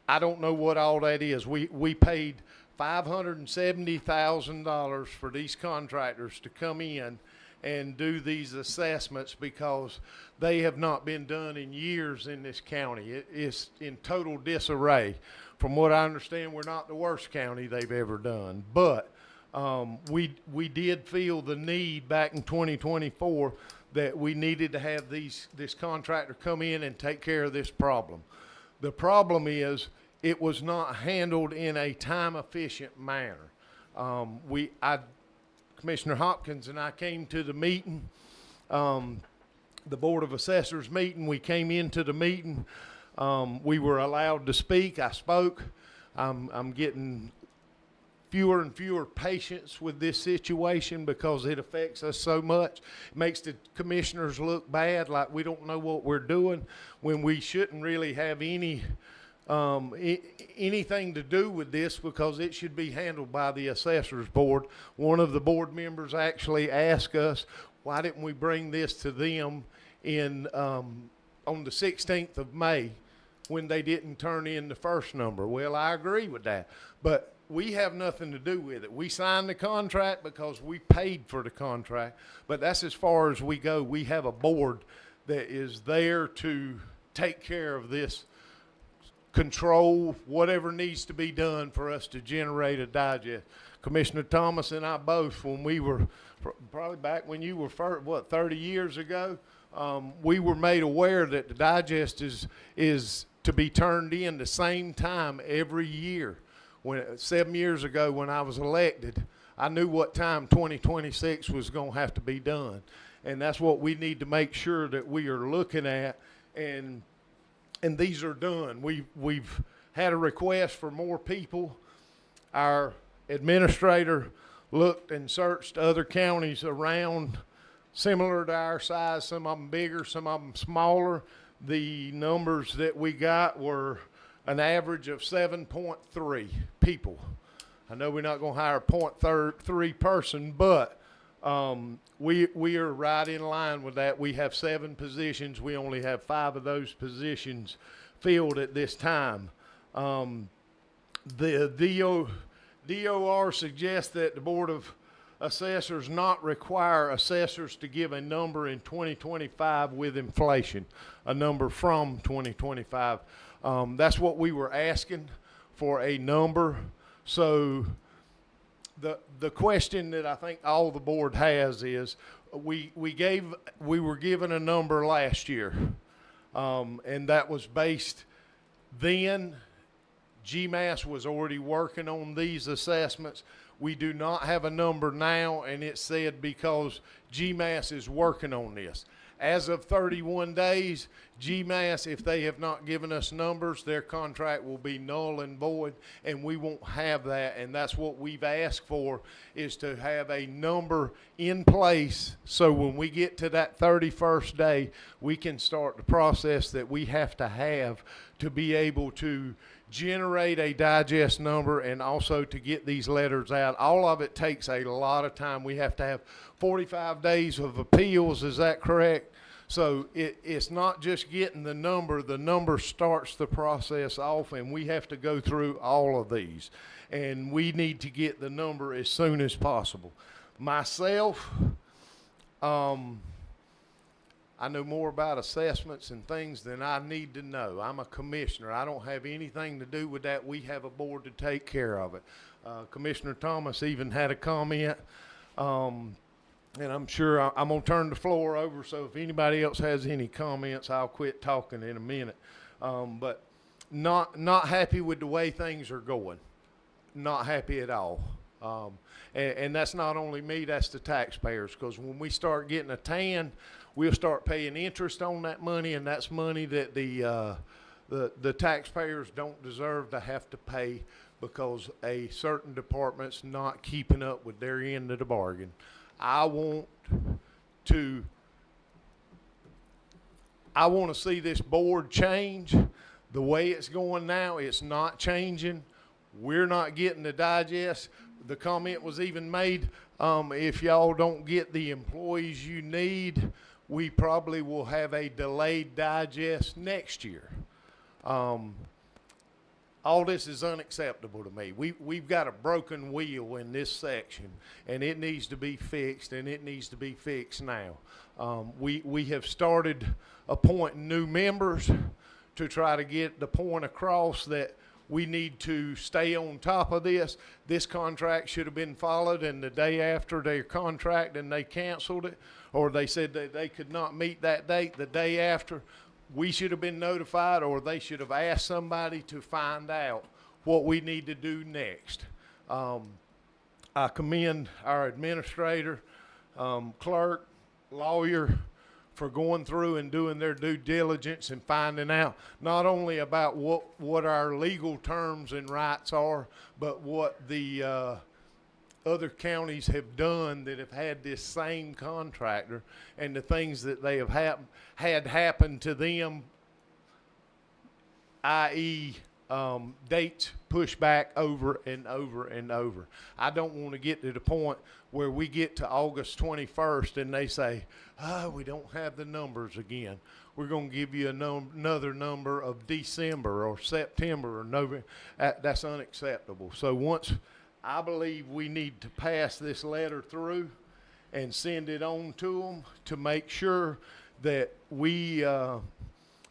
[SPEAKER 1] I don't know what all that is. We paid $570,000 for these contractors to come in and do these assessments because they have not been done in years in this county. It is in total disarray. From what I understand, we're not the worst county they've ever done. But we did feel the need back in 2024 that we needed to have this contractor come in and take care of this problem. The problem is it was not handled in a time-efficient manner. Commissioner Hopkins and I came to the meeting, the Board of Assessors meeting. We came into the meeting. We were allowed to speak. I spoke. I'm getting fewer and fewer patients with this situation because it affects us so much. It makes the commissioners look bad, like we don't know what we're doing, when we shouldn't really have any anything to do with this because it should be handled by the assessors board. One of the board members actually asked us, why didn't we bring this to them in, on the 16th of May when they didn't turn in the first number? Well, I agree with that, but we have nothing to do with it. We signed the contract because we paid for the contract, but that's as far as we go. We have a board that is there to take care of this, control whatever needs to be done for us to generate a digest. Commissioner Thomas and I both, when we were, probably back when you were, 30 years ago, we were made aware that the digest is to be turned in the same time every year. 7 years ago when I was elected, I knew what time 2026 was going to have to be done. And that's what we need to make sure that we are looking at, and these are done. We've had a request for more people. Our administrator looked and searched other counties around similar to our size, some of them bigger, some of them smaller. The numbers that we got were an average of 7.3 people. I know we're not going to hire a 0.3 person, but we are right in line with that. We have 7 positions. We only have 5 of those positions filled at this time. The DOR suggests that the Board of Assessors not require assessors to give a number in 2025 with inflation, a number from 2025. That's what we were asking for, a number. So the question that I think all the board has is, we were given a number last year, and that was based then. GMAS was already working on these assessments. We do not have a number now, and it said because GMAS is working on this. As of 31 days, GMAS, if they have not given us numbers, their contract will be null and void, and we won't have that. And that's what we've asked for, is to have a number in place so when we get to that 31st day, we can start the process that we have to be able to generate a digest number and also to get these letters out. All of it takes a lot of time. We have to have 45 days of appeals. Is that correct? So it's not just getting the number starts the process off, and we have to go through all of these, and we need to get the number as soon as possible. Myself, I know more about assessments and things than I need to know. I'm a commissioner. I don't have anything to do with that. We have a board to take care of it. Commissioner Thomas even had a comment, and I'm sure I'm going to turn the floor over, so if anybody else has any comments, I'll quit talking in a minute. But not happy with the way things are going. Not happy at all. And that's not only me, that's the taxpayers, because when we start getting a tan, we'll start paying interest on that money, and that's money that the taxpayers don't deserve to have to pay because a certain department's not keeping up with their end of the bargain. I want to see this board change. The way it's going now, it's not changing. We're not getting the digest. The comment was even made, if y'all don't get the employees you need, we probably will have a delayed digest next year. All this is unacceptable to me. We've got a broken wheel in this section, and it needs to be fixed, and it needs to be fixed now. We have started appointing new members to try to get the point across that we need to stay on top of this. This contract should have been followed, and the day after their contract and they canceled it, or they said that they could not meet that date, the day after, we should have been notified, or they should have asked somebody to find out what we need to do next. I commend our administrator, clerk, lawyer, for going through and doing their due diligence and finding out not only about what our legal terms and rights are, but what the other counties have done that have had this same contractor, and the things that they have had happen to them, i.e. dates pushed back over and over and over. I don't want to get to the point where we get to August 21st and they say, we don't have the numbers again. We're going to give you another number of December or September or November. That's unacceptable. So I believe we need to pass this letter through and send it on to them to make sure that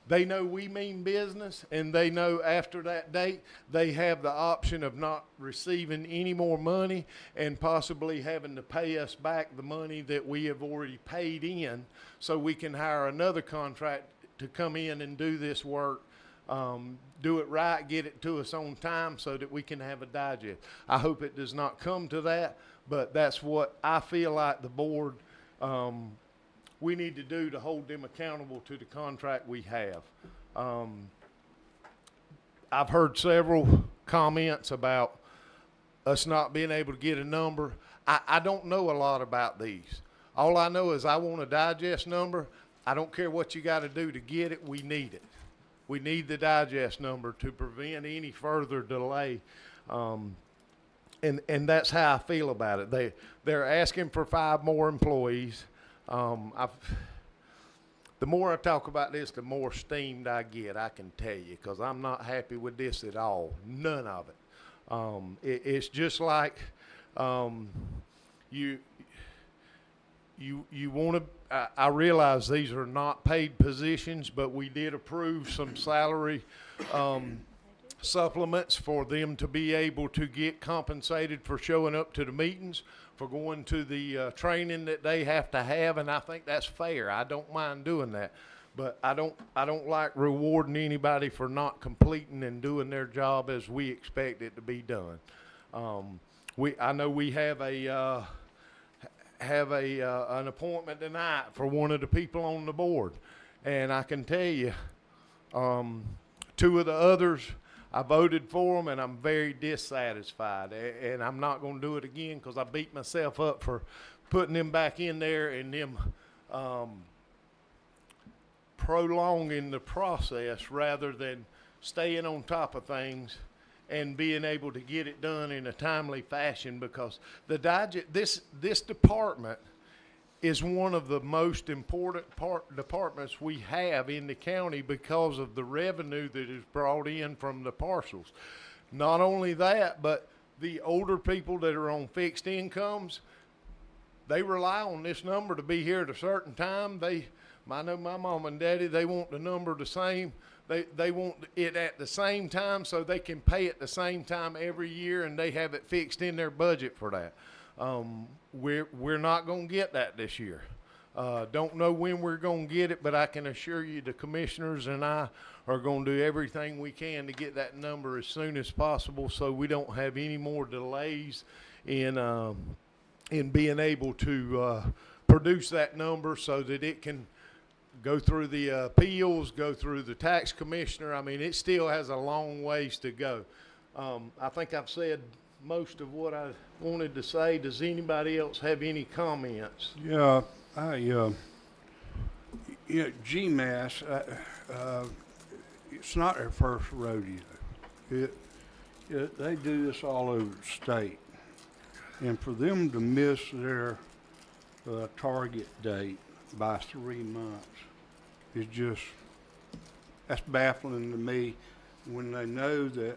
[SPEAKER 1] they know we mean business, and they know after that date they have the option of not receiving any more money and possibly having to pay us back the money that we have already paid in, so we can hire another contract to come in and do this work, do it right, get it to us on time so that we can have a digest. I hope it does not come to that, but that's what I feel like the board we need to do to hold them accountable to the contract we have. I've heard several comments about us not being able to get a number. I don't know a lot about these. All I know is I want a digest number. I don't care what you got to do to get it. We need it. We need the digest number to prevent any further delay. And that's how I feel about it. They're asking for 5 more employees. The more I talk about this, the more steamed I get, I can tell you, because I'm not happy with this at all. None of it. It's just like you want to. I realize these are not paid positions, but we did approve some salary supplements for them to be able to get compensated for showing up to the meetings, for going to the training that they have to have, and I think that's fair. I don't mind doing that, but I don't like rewarding anybody for not completing and doing their job as we expect it to be done. I know we have an appointment tonight for one of the people on the board, and I can tell you, 2 of the others, I voted for them, and I'm very dissatisfied, and I'm not going to do it again because I beat myself up for putting them back in there and them prolonging the process rather than staying on top of things and being able to get it done in a timely fashion, because this department is one of the most important departments we have in the county because of the revenue that is brought in from the parcels. Not only that, but the older people that are on fixed incomes, they rely on this number to be here at a certain time. I know my mom and daddy, they want the number the same. They want it at the same time so they can pay at the same time every year, and they have it fixed in their budget for that. We're not going to get that this year. Don't know when we're going to get it, but I can assure you the commissioners and I are going to do everything we can to get that number as soon as possible, so we don't have any more delays in being able to produce that number so that it can go through the appeals, go through the tax commissioner. I mean, it still has a long ways to go. I think I've said most of what I wanted to say. Does anybody else have any comments?
[SPEAKER 4] Yeah, GMAS, it's not their first rodeo. They do this all over the state. And for them to miss their target date by 3 months is that's baffling to me, when they know that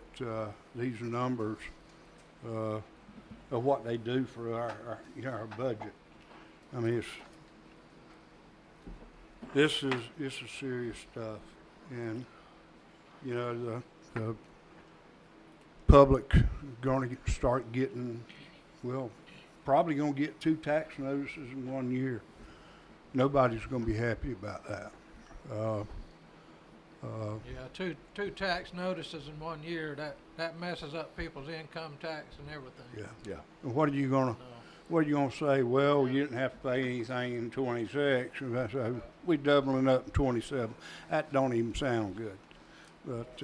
[SPEAKER 4] these are numbers of what they do for our budget. I mean, this is serious stuff, and the public going to start getting, probably going to get 2 tax notices in 1 year. Nobody's going to be happy about that.
[SPEAKER 5] Yeah, two tax notices in 1 year, that messes up people's income tax and everything.
[SPEAKER 4] Yeah. And what are you gonna say? Well, you didn't have to pay anything in 26, and that's we doubling up in 27. That don't even sound good. But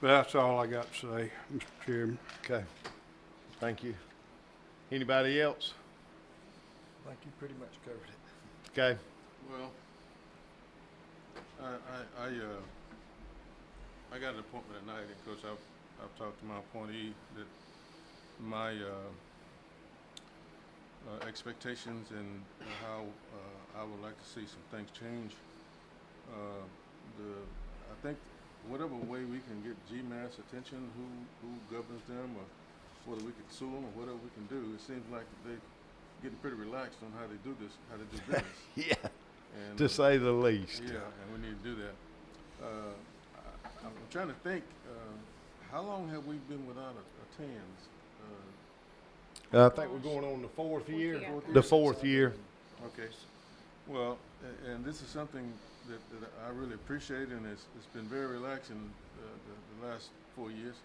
[SPEAKER 4] that's all I got to say, Mr. Chairman.
[SPEAKER 1] Okay. Thank you. Anybody else?
[SPEAKER 8] I think you pretty much covered it.
[SPEAKER 1] Okay.
[SPEAKER 2] Well, I got an appointment at night, and Coach, I've talked to my appointee that my expectations and how I would like to see some things change. I think whatever way we can get GMAS attention, who governs them, or whether we can sue them, or whatever we can do, it seems like they're getting pretty relaxed on how they do this, how they do business.
[SPEAKER 1] Yeah,
[SPEAKER 2] And,
[SPEAKER 1] to say the least.
[SPEAKER 2] yeah, and we need to do that. I'm trying to think, how long have we been without a TANs?
[SPEAKER 1] I think we're going on the fourth year. The fourth year.
[SPEAKER 2] Okay. Well, and this is something that I really appreciate, and it's been very relaxing the last 4 years,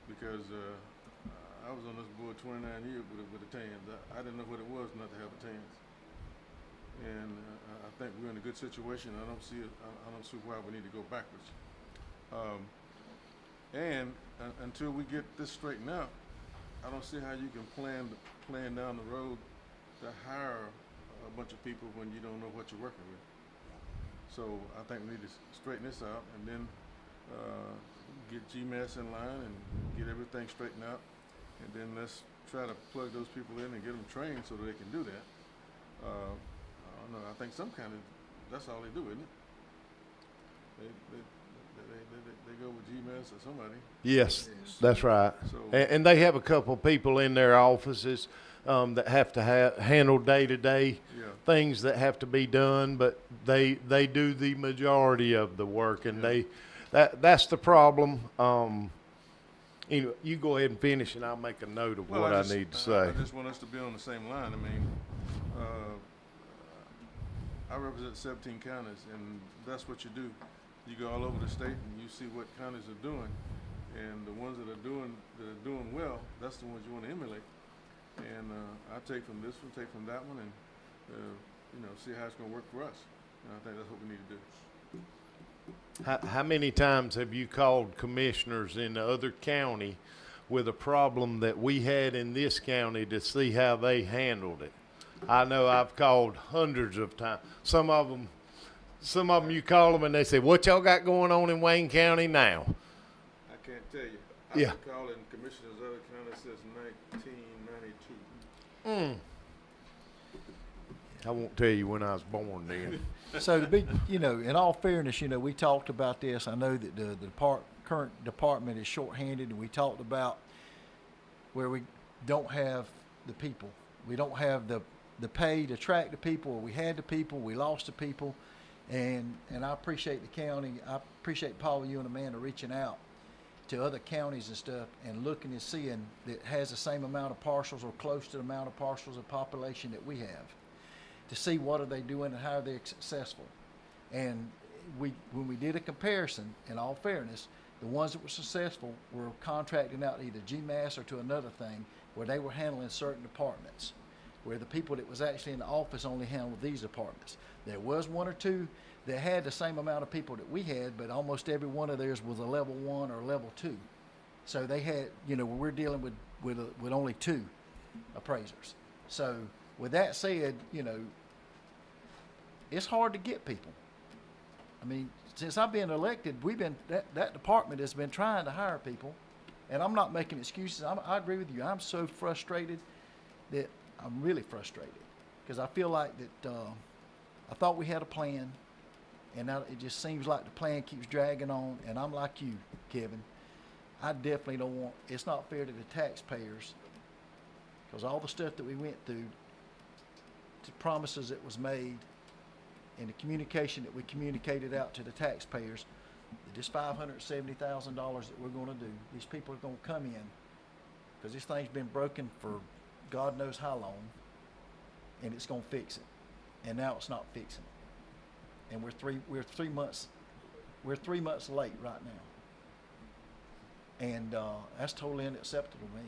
[SPEAKER 2] because I was on this board 29 years with the TANs. I didn't know what it was not to have a TANs. And I think we're in a good situation. I don't see why we need to go backwards. And until we get this straightened out, I don't see how you can plan down the road to hire a bunch of people when you don't know what you're working with. So I think we need to straighten this out, and then get GMAS in line and get everything straightened out, and then let's try to plug those people in and get them trained so that they can do that. I don't know. I think that's all they do, isn't it? They go with GMAS or somebody.
[SPEAKER 1] Yes, that's right.
[SPEAKER 2] So
[SPEAKER 1] And they have a couple people in their offices that have to handle day-to-day
[SPEAKER 2] yeah,
[SPEAKER 1] things that have to be done, but they do the majority of the work, and that's the problem. You go ahead and finish, and I'll make a note of what I need to say.
[SPEAKER 2] I just want us to be on the same line. I mean, I represent 17 counties, and that's what you do. You go all over the state and you see what counties are doing, and the ones that are doing well, that's the ones you want to emulate. And I take from this one, take from that one, and see how it's going to work for us. And I think that's what we need to do.
[SPEAKER 1] How many times have you called commissioners in the other county with a problem that we had in this county to see how they handled it? I know I've called hundreds of times. Some of them you call them and they say, "What y'all got going on in Wayne County now?"
[SPEAKER 2] I can't tell you. I've
[SPEAKER 1] Yeah.
[SPEAKER 2] been calling commissioners of other counties since 1992.
[SPEAKER 1] I won't tell you when I was born then.
[SPEAKER 8] So to be, in all fairness, we talked about this. I know that the current department is shorthanded, and we talked about where we don't have the people. We don't have the pay to attract the people. We had the people, we lost the people. And I appreciate the county. I appreciate Paul, you and Amanda reaching out to other counties and stuff and looking and seeing that has the same amount of parcels or close to the amount of parcels of population that we have, to see what are they doing and how are they successful. And when we did a comparison, in all fairness, the ones that were successful were contracting out either GMAS or to another thing where they were handling certain departments, where the people that was actually in the office only handled these departments. There was one or two that had the same amount of people that we had, but almost every one of theirs was a level 1 or level 2. So they had, we're dealing with only 2 appraisers. So with that said, it's hard to get people. I mean, since I've been elected, that department has been trying to hire people, and I'm not making excuses. I agree with you. I'm so frustrated that I'm really frustrated, because I feel like that I thought we had a plan, and now it just seems like the plan keeps dragging on. And I'm like you, Kevin. I definitely don't want. It's not fair to the taxpayers, because all the stuff that we went through, the promises that was made, and the communication that we communicated out to the taxpayers, that this $570,000 that we're going to do, these people are going to come in, because this thing's been broken for God knows how long, and it's going to fix it. And now it's not fixing it. And we're 3 months late right now. And that's totally unacceptable to me.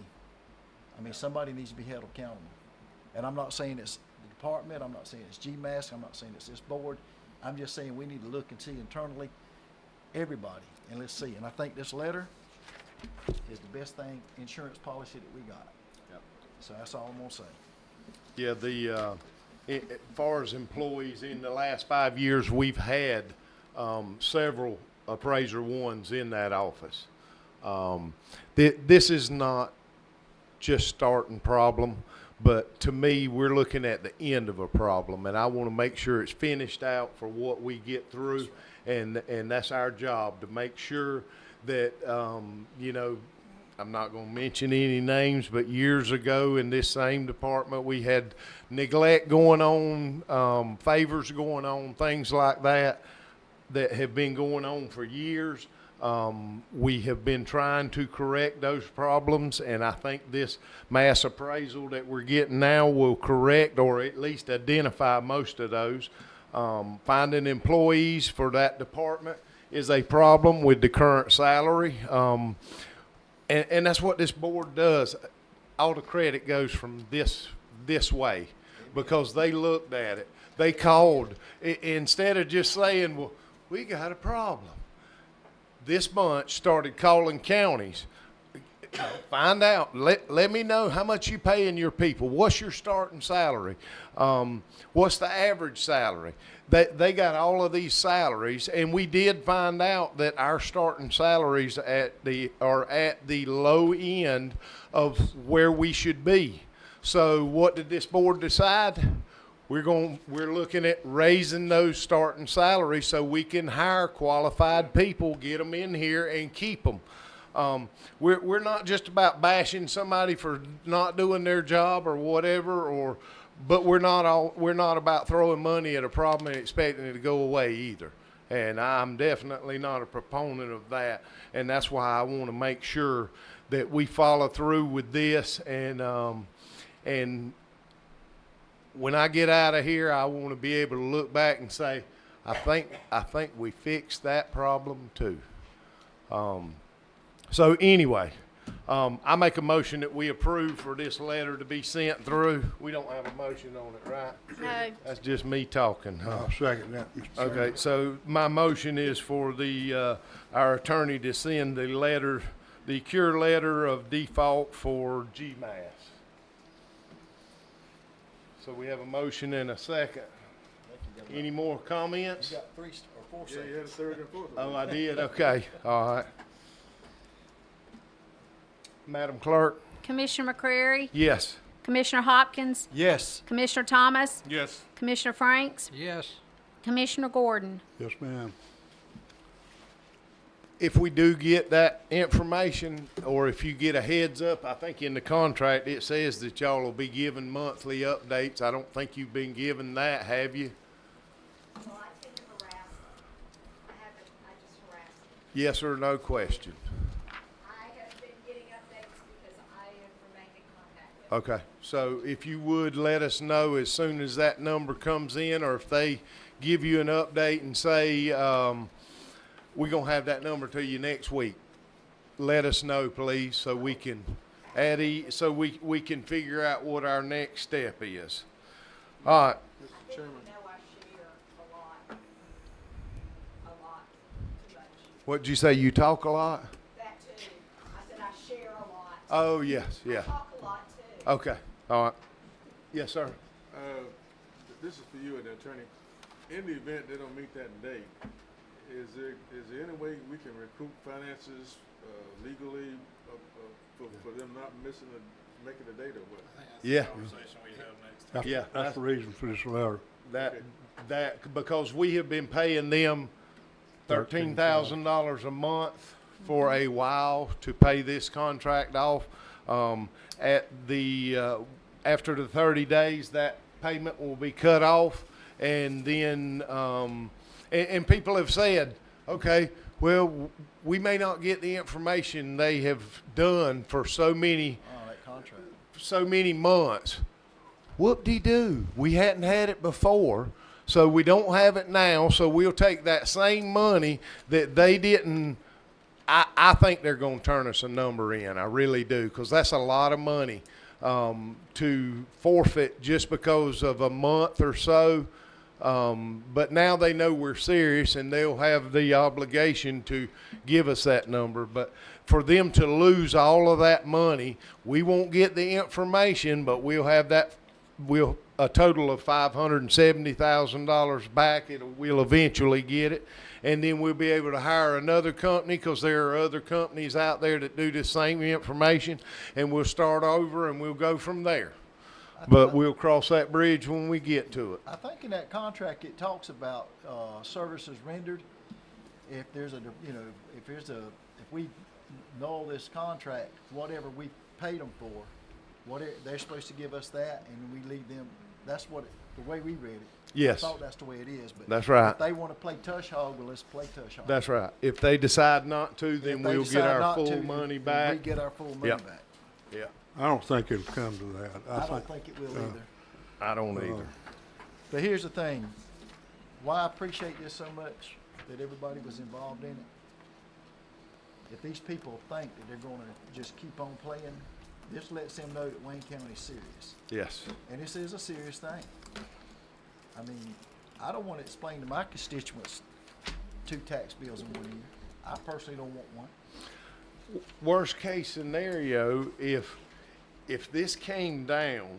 [SPEAKER 8] I mean, somebody needs to be held accountable. And I'm not saying it's the department, I'm not saying it's GMAS, I'm not saying it's this board. I'm just saying we need to look and see internally, everybody, and let's see. And I think this letter is the best insurance policy that we got.
[SPEAKER 2] Yep.
[SPEAKER 8] So that's all I'm gonna say.
[SPEAKER 1] Yeah, as far as employees, in the last 5 years, we've had several appraiser ones in that office. This is not just starting problem, but to me, we're looking at the end of a problem, and I want to make sure it's finished out for what we get through, and that's our job, to make sure that, you know, I'm not going to mention any names, but years ago in this same department, we had neglect going on, favors going on, things like that have been going on for years. We have been trying to correct those problems, and I think this mass appraisal that we're getting now will correct or at least identify most of those. Finding employees for that department is a problem with the current salary. And that's what this board does. All the credit goes from this way, because they looked at it. They called. Instead of just saying, well, we got a problem. This bunch started calling counties. Find out. Let me know how much you paying your people. What's your starting salary? What's the average salary? They got all of these salaries, and we did find out that our starting salaries are at the low end of where we should be. So what did this board decide? We're looking at raising those starting salaries so we can hire qualified people, get them in here, and keep them. We're not just about bashing somebody for not doing their job or whatever, but we're not about throwing money at a problem and expecting it to go away either. And I'm definitely not a proponent of that. And that's why I want to make sure that we follow through with this. And when I get out of here, I want to be able to look back and say, I think we fixed that problem too. So anyway, I make a motion that we approve for this letter to be sent through. We don't have a motion on it, right?
[SPEAKER 3] No.
[SPEAKER 1] That's just me talking, huh?
[SPEAKER 4] I'll second that, Mr. Chairman.
[SPEAKER 1] Okay, so my motion is for our attorney to send the letter, the cure letter of default for GMAS. So we have a motion and a second. Any more comments?
[SPEAKER 8] You got 3 or 4
[SPEAKER 2] Yeah,
[SPEAKER 8] seconds.
[SPEAKER 2] you had a third and fourth.
[SPEAKER 1] Oh, I did? Okay, all right. Madam Clerk?
[SPEAKER 3] Commissioner McCreary,
[SPEAKER 1] Yes.
[SPEAKER 3] Commissioner Hopkins,
[SPEAKER 8] Yes.
[SPEAKER 3] Commissioner Thomas,
[SPEAKER 2] Yes.
[SPEAKER 3] Commissioner Franks,
[SPEAKER 5] Yes.
[SPEAKER 3] Commissioner Gordon.
[SPEAKER 4] Yes, ma'am.
[SPEAKER 1] If we do get that information, or if you get a heads up, I think in the contract it says that y'all will be given monthly updates. I don't think you've been given that, have you?
[SPEAKER 3] Well, I think harassed. I just harassed.
[SPEAKER 1] Yes or no question?
[SPEAKER 3] I have been getting updates because I have remained in contact with
[SPEAKER 1] Okay, so if you would let us know as soon as that number comes in, or if they give you an update and say, we're gonna have that number to you next week, let us know, please, so we can so we can figure out what our next step is. All right,
[SPEAKER 2] Mr. Chairman,
[SPEAKER 3] know I share a lot too much.
[SPEAKER 1] what'd you say, you talk a lot?
[SPEAKER 3] That too. I said I share a lot.
[SPEAKER 1] Oh, yes, yeah,
[SPEAKER 3] Talk a lot too.
[SPEAKER 1] okay, all right. Yes, sir.
[SPEAKER 2] this is for you, the attorney. In the event they don't meet that date, is there any way we can recoup finances legally for them not making the date or what?
[SPEAKER 1] Yeah,
[SPEAKER 4] That's,
[SPEAKER 1] Yeah,
[SPEAKER 4] that's the reason for this letter.
[SPEAKER 1] that, because we have been paying them $13,000 a month for a while to pay this contract off. After the 30 days, that payment will be cut off, and then, and people have said, okay, well, we may not get the information they have done for so many
[SPEAKER 8] That contract.
[SPEAKER 1] so many months. Whoop-de-doo. We hadn't had it before, so we don't have it now, so we'll take that same money that they didn't. I think they're going to turn us a number in. I really do, because that's a lot of money to forfeit just because of a month or so. But now they know we're serious, and they'll have the obligation to give us that number. But for them to lose all of that money, we won't get the information, but we'll have that a total of $570,000 back. We'll eventually get it. And then we'll be able to hire another company, because there are other companies out there that do the same information, and we'll start over and we'll go from there. But we'll cross that bridge when we get to it.
[SPEAKER 8] I think in that contract, it talks about, services rendered. If there's if we null this contract, whatever we paid them for, they're supposed to give us that, and we leave them, that's the way we read it.
[SPEAKER 1] Yes.
[SPEAKER 8] I thought that's the way it is, but.
[SPEAKER 1] That's right.
[SPEAKER 8] If they wanna play tush hog, well, let's play tush hog.
[SPEAKER 1] That's right. If they decide not to, then
[SPEAKER 8] If they
[SPEAKER 1] we'll get
[SPEAKER 8] decide
[SPEAKER 1] our
[SPEAKER 8] not
[SPEAKER 1] full
[SPEAKER 8] to,
[SPEAKER 1] money
[SPEAKER 8] then
[SPEAKER 1] back.
[SPEAKER 8] We get our full money
[SPEAKER 1] Yep.
[SPEAKER 8] back.
[SPEAKER 1] Yeah,
[SPEAKER 4] I don't think it'll come to that.
[SPEAKER 8] I don't think it will either.
[SPEAKER 1] I don't either.
[SPEAKER 8] But here's the thing, why I appreciate this so much, that everybody was involved in it. If these people think that they're gonna just keep on playing, this lets them know that Wayne County's serious.
[SPEAKER 1] Yes.
[SPEAKER 8] And this is a serious thing. I mean, I don't wanna explain to my constituents 2 tax bills in 1 year. I personally don't want one.
[SPEAKER 1] Worst case scenario, if this came down,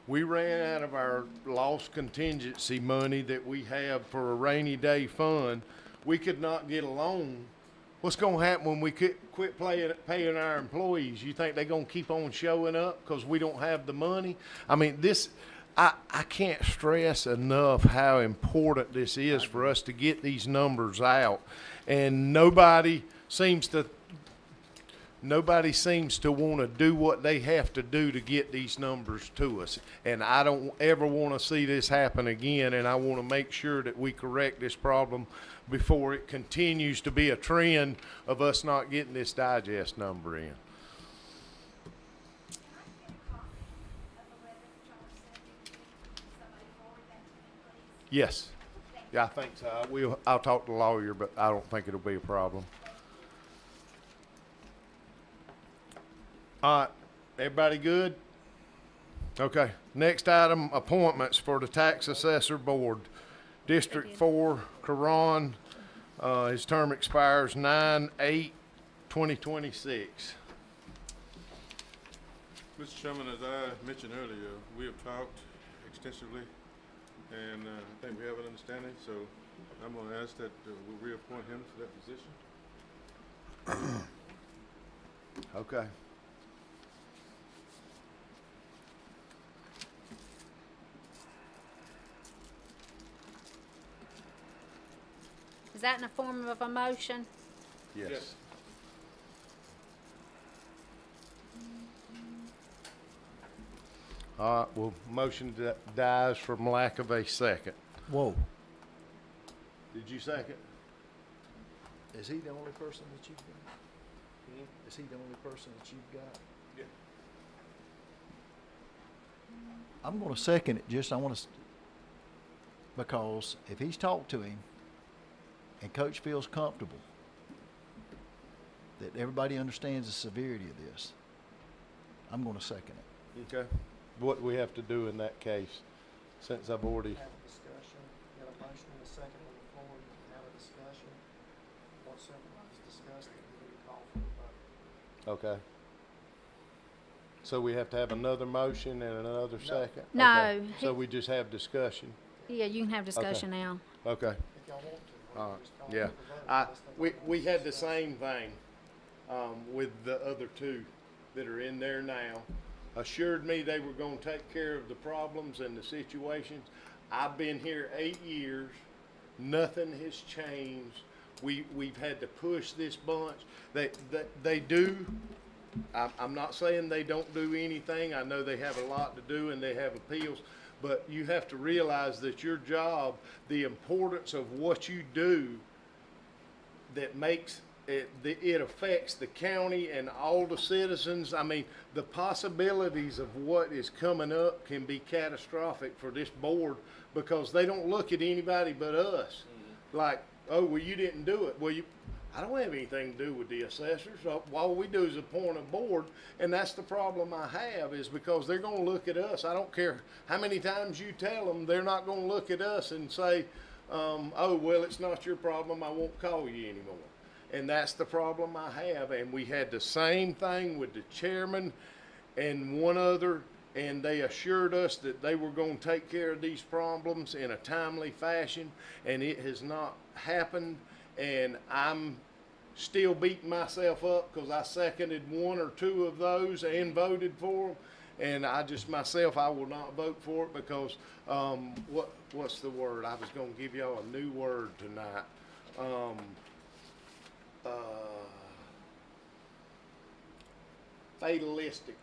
[SPEAKER 1] we ran out of our lost contingency money that we have for a rainy day fund, we could not get a loan. What's gonna happen when we quit paying our employees? You think they're gonna keep on showing up because we don't have the money? I mean, I can't stress enough how important this is for us to get these numbers out. And nobody seems to want to do what they have to do to get these numbers to us. And I don't ever want to see this happen again, and I want to make sure that we correct this problem before it continues to be a trend of us not getting this digest number in. Yes. Yeah, I think so. I'll talk to the lawyer, but I don't think it'll be a problem. All right, everybody good? Okay, next item, appointments for the Tax Assessor Board. District 4, Karan, his term expires 9/8/2026.
[SPEAKER 2] Mr. Chairman, as I mentioned earlier, we have talked extensively, and I think we have an understanding, so I'm going to ask that we reappoint him to that position.
[SPEAKER 1] Okay.
[SPEAKER 7] Is that in the form of a motion?
[SPEAKER 1] Yes. All right, well, motion dies from lack of a second.
[SPEAKER 8] Whoa.
[SPEAKER 1] Did you second?
[SPEAKER 8] Is he the only person that you've got? Is he the only person that you've got?
[SPEAKER 2] Yeah.
[SPEAKER 8] I'm gonna second it, because if he's talked to him and Coach feels comfortable that everybody understands the severity of this, I'm gonna second it.
[SPEAKER 1] Okay. What do we have to do in that case, since I've already,
[SPEAKER 10] Have a discussion, got a motion and a second on the floor, you can have a discussion. Once everyone's discussed it, we can call for the vote.
[SPEAKER 1] okay. So we have to have another motion and another second?
[SPEAKER 7] No,
[SPEAKER 1] Okay. So we just have discussion?
[SPEAKER 7] Yeah, you can have discussion now.
[SPEAKER 1] Okay.
[SPEAKER 10] If y'all want to.
[SPEAKER 1] All right,
[SPEAKER 10] just call
[SPEAKER 1] yeah.
[SPEAKER 10] for the vote. Let's not
[SPEAKER 1] We had the same thing, with the other two that are in there now. Assured me they were gonna take care of the problems and the situations. I've been here 8 years, nothing has changed. We've had to push this bunch. They do, I'm not saying they don't do anything. I know they have a lot to do and they have appeals, but you have to realize that your job, the importance of what you do, that makes it affects the county and all the citizens. I mean, the possibilities of what is coming up can be catastrophic for this board, because they don't look at anybody but us. Like, oh, well, you didn't do it. Well, I don't have anything to do with the assessors. All we do is appoint a board, and that's the problem I have, is because they're gonna look at us. I don't care how many times you tell them, they're not gonna look at us and say, oh, well, it's not your problem, I won't call you anymore. And that's the problem I have, and we had the same thing with the chairman and one other, and they assured us that they were going to take care of these problems in a timely fashion, and it has not happened. And I'm still beating myself up because I seconded one or two of those and voted for them. And I just myself, I will not vote for it because what's the word? I was going to give y'all a new word tonight. Fatalistic.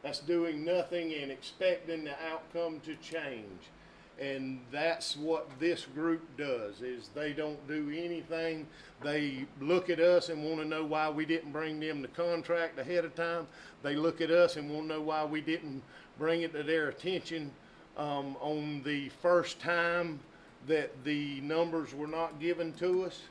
[SPEAKER 1] That's doing nothing and expecting the outcome to change. And that's what this group does, is they don't do anything. They look at us and want to know why we didn't bring them the contract ahead of time. They look at us and want to know why we didn't bring it to their attention on the first time that the numbers were not given to us.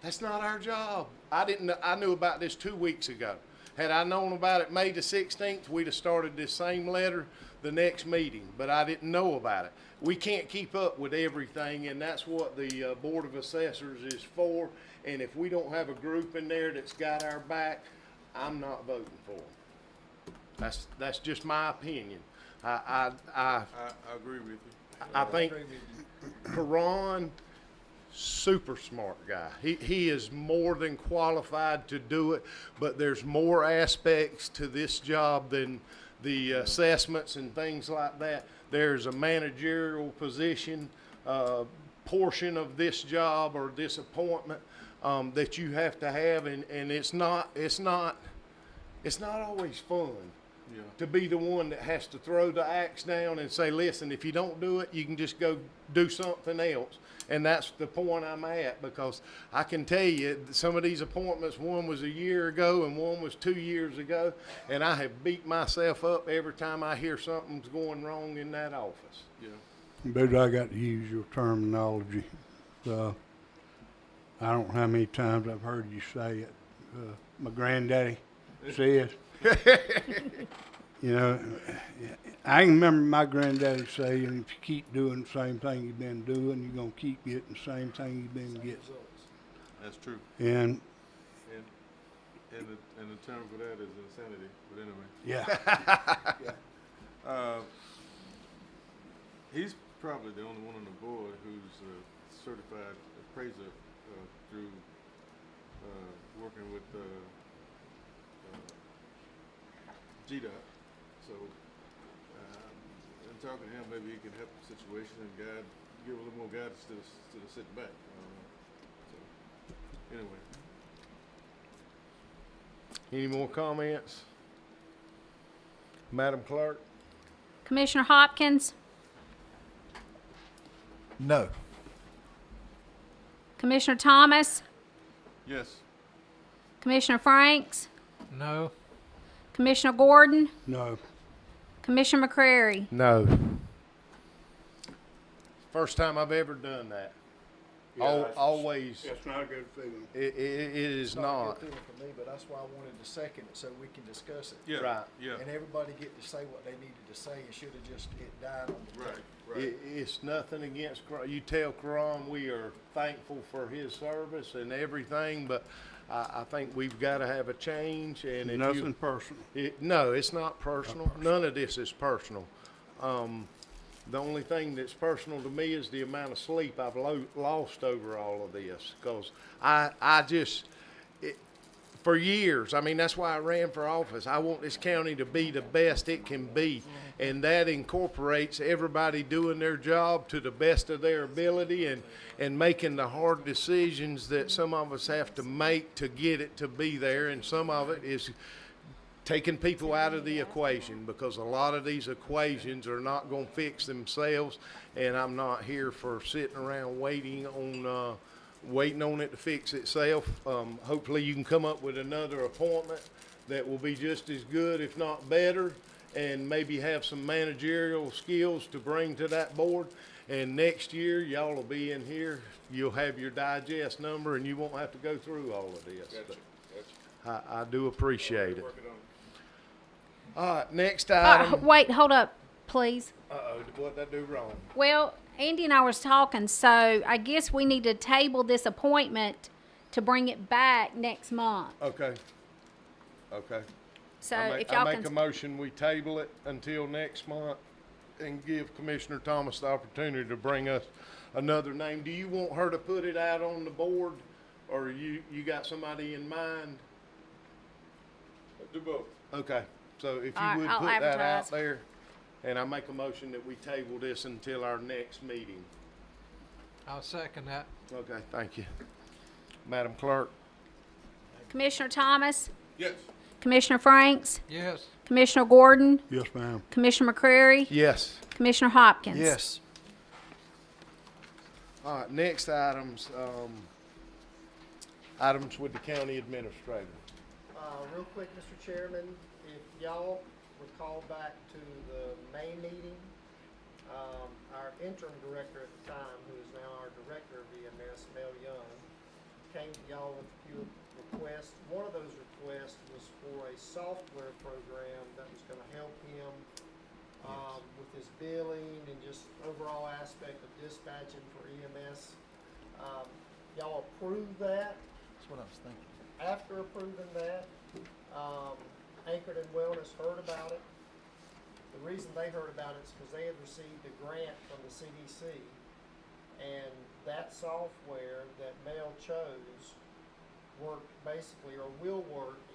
[SPEAKER 1] That's not our job. I knew about this 2 weeks ago. Had I known about it May the 16th, we'd have started this same letter the next meeting, but I didn't know about it. We can't keep up with everything, and that's what the Board of Assessors is for. And if we don't have a group in there that's got our back, I'm not voting for them. That's just my opinion. I
[SPEAKER 2] agree with you.
[SPEAKER 1] I think Karan, super smart guy. He is more than qualified to do it, but there's more aspects to this job than the assessments and things like that. There's a managerial position, portion of this job or this appointment that you have to have, and it's not always fun.
[SPEAKER 2] Yeah.
[SPEAKER 1] To be the one that has to throw the axe down and say, listen, if you don't do it, you can just go do something else. And that's the point I'm at, because I can tell you some of these appointments, one was a year ago and one was 2 years ago, and I have beat myself up every time I hear something's going wrong in that office.
[SPEAKER 2] Yeah.
[SPEAKER 4] But I got to use your terminology. I don't know how many times I've heard you say it. My granddaddy says, you know, I can remember my granddaddy saying, if you keep doing the same thing you've been doing, you're going to keep getting the same thing you've been getting.
[SPEAKER 2] That's true.
[SPEAKER 4] And
[SPEAKER 2] the term for that is insanity. But anyway.
[SPEAKER 4] yeah.
[SPEAKER 2] He's probably the only one on the board who's a certified appraiser through working with GDOT. So, in talking to him, maybe he can help the situation and give a little more guidance to the sitting back. So, anyway.
[SPEAKER 1] Any more comments? Madam Clerk?
[SPEAKER 3] Commissioner Hopkins,
[SPEAKER 8] No.
[SPEAKER 3] Commissioner Thomas,
[SPEAKER 2] Yes.
[SPEAKER 3] Commissioner Franks,
[SPEAKER 5] No.
[SPEAKER 3] Commissioner Gordon,
[SPEAKER 4] No.
[SPEAKER 3] Commissioner McCrary.
[SPEAKER 1] No. First time I've ever done that. Always,
[SPEAKER 4] That's not a good feeling.
[SPEAKER 1] it is
[SPEAKER 8] It's not a
[SPEAKER 1] not.
[SPEAKER 8] good feeling for me, but that's why I wanted to second it so we can discuss it.
[SPEAKER 2] Yeah.
[SPEAKER 1] Right.
[SPEAKER 2] Yeah.
[SPEAKER 8] And everybody get to say what they needed to say and should have just it died on the
[SPEAKER 2] Right.
[SPEAKER 8] tape.
[SPEAKER 2] Right.
[SPEAKER 1] It's nothing against, you tell Karan we are thankful for his service and everything, but I think we've got to have a change. And if
[SPEAKER 4] Nothing personal.
[SPEAKER 1] no, it's not personal. None of this is personal. The only thing that's personal to me is the amount of sleep I've lost over all of this, because for years, I mean, that's why I ran for office. I want this county to be the best it can be, and that incorporates everybody doing their job to the best of their ability and making the hard decisions that some of us have to make to get it to be there, and some of it is taking people out of the equation, because a lot of these equations are not going to fix themselves, and I'm not here for sitting around waiting on it to fix itself. Hopefully you can come up with another appointment that will be just as good, if not better, and maybe have some managerial skills to bring to that board. And next year, y'all will be in here, you'll have your digest number, and you won't have to go through all of this. But I do appreciate it. All right, next item.
[SPEAKER 3] Wait, hold up, please.
[SPEAKER 1] Uh-oh, what'd I do wrong?
[SPEAKER 3] Well, Andy and I was talking, so I guess we need to table this appointment to bring it back next month.
[SPEAKER 1] Okay. Okay.
[SPEAKER 3] So
[SPEAKER 1] I
[SPEAKER 3] if y'all
[SPEAKER 1] make a
[SPEAKER 3] can,
[SPEAKER 1] motion, we table it until next month and give Commissioner Thomas the opportunity to bring us another name. Do you want her to put it out on the board, or you got somebody in mind?
[SPEAKER 2] Do both.
[SPEAKER 1] Okay, so if
[SPEAKER 3] All right,
[SPEAKER 1] you would
[SPEAKER 3] I'll
[SPEAKER 1] put that
[SPEAKER 3] advertise.
[SPEAKER 1] out there, and I make a motion that we table this until our next meeting.
[SPEAKER 5] I'll second that.
[SPEAKER 1] Okay, thank you. Madam Clerk?
[SPEAKER 3] Commissioner Thomas,
[SPEAKER 2] Yes.
[SPEAKER 3] Commissioner Franks,
[SPEAKER 5] Yes.
[SPEAKER 3] Commissioner Gordon,
[SPEAKER 4] Yes, ma'am.
[SPEAKER 3] Commissioner McCreary,
[SPEAKER 1] Yes.
[SPEAKER 3] Commissioner Hopkins.
[SPEAKER 8] Yes.
[SPEAKER 1] All right, next items, items with the county administrator.
[SPEAKER 10] Real quick, Mr. Chairman, if y'all recall back to the May meeting, our interim director at the time, who is now our director of EMS, Mel Young, came to y'all with a few requests. One of those requests was for a software program that was gonna help him, with his billing and just overall aspect of dispatching for EMS. Y'all approved that.
[SPEAKER 8] That's what I was thinking.
[SPEAKER 10] After approving that, Anchored in Wellness heard about it. The reason they heard about it is because they had received a grant from the CDC, and that software that Mel chose worked basically, or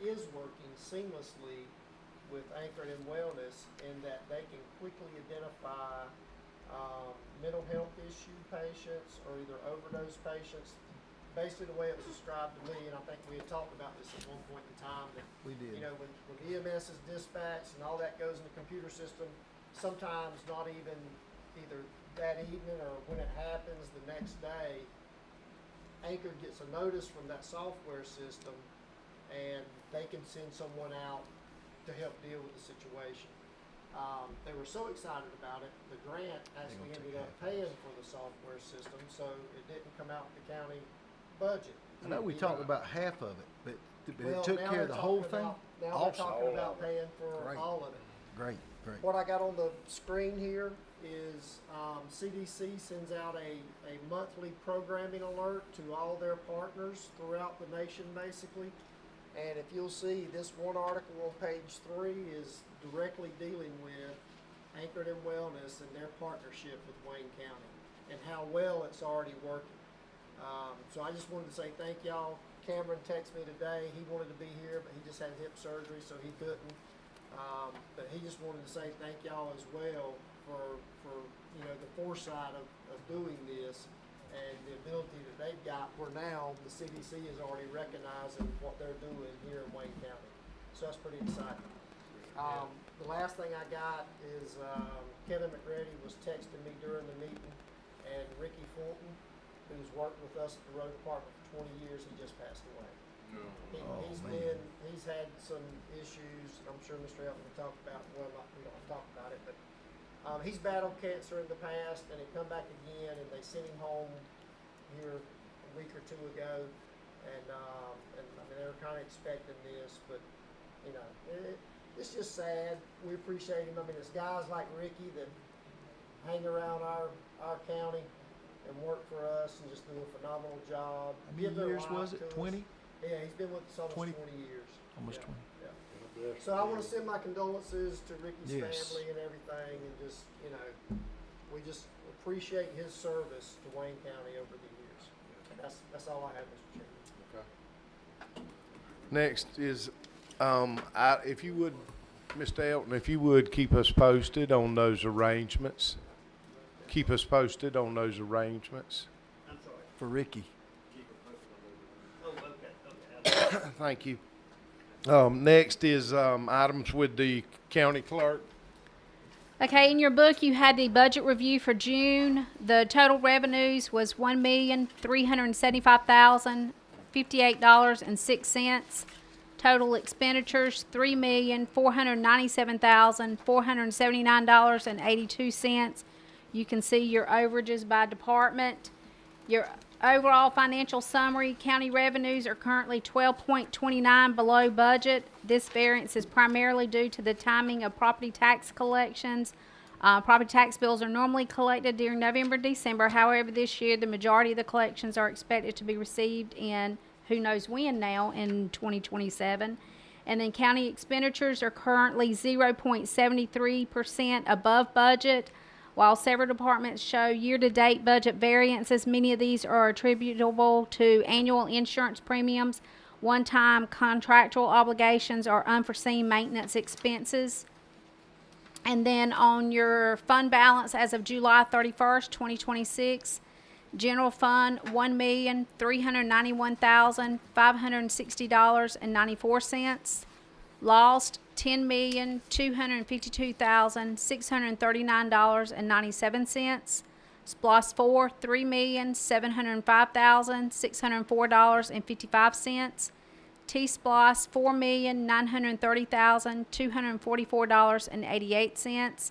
[SPEAKER 10] is working seamlessly with Anchored in Wellness, in that they can quickly identify mental health issue patients or either overdose patients. Basically, the way it was described to me, and I think we had talked about this at one point in time, that,
[SPEAKER 8] We did.
[SPEAKER 10] you know, when EMS is dispatched and all that goes in the computer system, sometimes not even either that evening or when it happens the next day, Anchor gets a notice from that software system, and they can send someone out to help deal with the situation. They were so excited about it, the grant actually ended up paying for the software system, so it didn't come out of the county budget.
[SPEAKER 8] I know we talked about half of it, but
[SPEAKER 10] Well,
[SPEAKER 8] it took
[SPEAKER 10] now
[SPEAKER 8] care of
[SPEAKER 10] they're
[SPEAKER 8] the whole
[SPEAKER 10] talking
[SPEAKER 8] thing?
[SPEAKER 10] about- Now they're
[SPEAKER 8] Awesome.
[SPEAKER 10] talking about paying for
[SPEAKER 8] Great.
[SPEAKER 10] all of it.
[SPEAKER 8] Great, great.
[SPEAKER 10] What I got on the screen here is CDC sends out a monthly programming alert to all their partners throughout the nation, basically. And if you'll see, this one article on page 3 is directly dealing with Anchored in Wellness and their partnership with Wayne County and how well it's already working. So I just wanted to say thank y'all. Cameron texted me today. He wanted to be here, but he just had hip surgery, so he couldn't. But he just wanted to say thank y'all as well for you know, the foresight of doing this and the ability that they've got, where now the CDC is already recognizing what they're doing here in Wayne County. So that's pretty exciting. The last thing I got is Kevin McReady was texting me during the meeting, and Ricky Fulton, who's worked with us at the road department for 20 years, he just passed away.
[SPEAKER 2] No.
[SPEAKER 10] He's had some issues, and I'm sure Mr. Elton will talk about, well, we don't talk about it, but he's battled cancer in the past, and it come back again, and they sent him home here a week or two ago, and I mean, they were kind of expecting this, but, you know, it's just sad. We appreciate him. I mean, it's guys like Ricky that hang around our county and work for us and just do a phenomenal job.
[SPEAKER 8] How many
[SPEAKER 10] Give their
[SPEAKER 8] years
[SPEAKER 10] life
[SPEAKER 8] was it?
[SPEAKER 10] to us.
[SPEAKER 8] 20?
[SPEAKER 10] Yeah, he's been with us almost
[SPEAKER 8] 20?
[SPEAKER 10] 20 years.
[SPEAKER 8] Almost
[SPEAKER 10] Yeah,
[SPEAKER 8] 20.
[SPEAKER 10] yeah. So I want to send my condolences to Ricky's
[SPEAKER 8] Yes.
[SPEAKER 10] family and everything, and just, you know, we just appreciate his service to Wayne County over the years. And that's all I have, Mr. Chairman.
[SPEAKER 1] Next is, if you would, Mr. Elton, if you would keep us posted on those arrangements. Keep us posted on those arrangements.
[SPEAKER 6] I'm sorry.
[SPEAKER 8] For Ricky.
[SPEAKER 6] Oh, okay.
[SPEAKER 1] Thank you. Next is items with the county clerk.
[SPEAKER 3] Okay, in your book, you had the budget review for June. The total revenues was $1,375,058.06. Total expenditures, $3,497,479.82. You can see your overages by department. Your overall financial summary, county revenues are currently 12.29 below budget. This variance is primarily due to the timing of property tax collections. Property tax bills are normally collected during November, December. However, this year, the majority of the collections are expected to be received in who knows when now, in 2027. And then county expenditures are currently 0.73% above budget, while several departments show year-to-date budget variances. Many of these are attributable to annual insurance premiums, one-time contractual obligations, or unforeseen maintenance expenses. And then on your fund balance as of July 31st, 2026, general fund, $1,391,560.94. Lost, $10,252,639.97. SPLOST 4, $3,705,604.55. T-SPLOST, $4,930,244.88.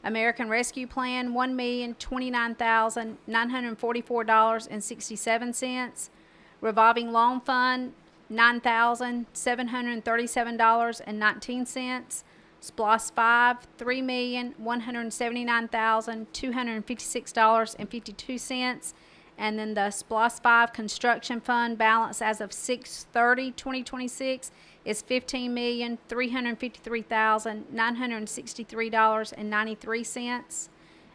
[SPEAKER 3] American Rescue Plan, $1,029,944.67. Revolving Loan Fund, $9,737.19. SPLOST 5, $3,179,256.52. And then the SPLOST 5 Construction Fund balance as of 6/30/2026 is $15,353,963.93.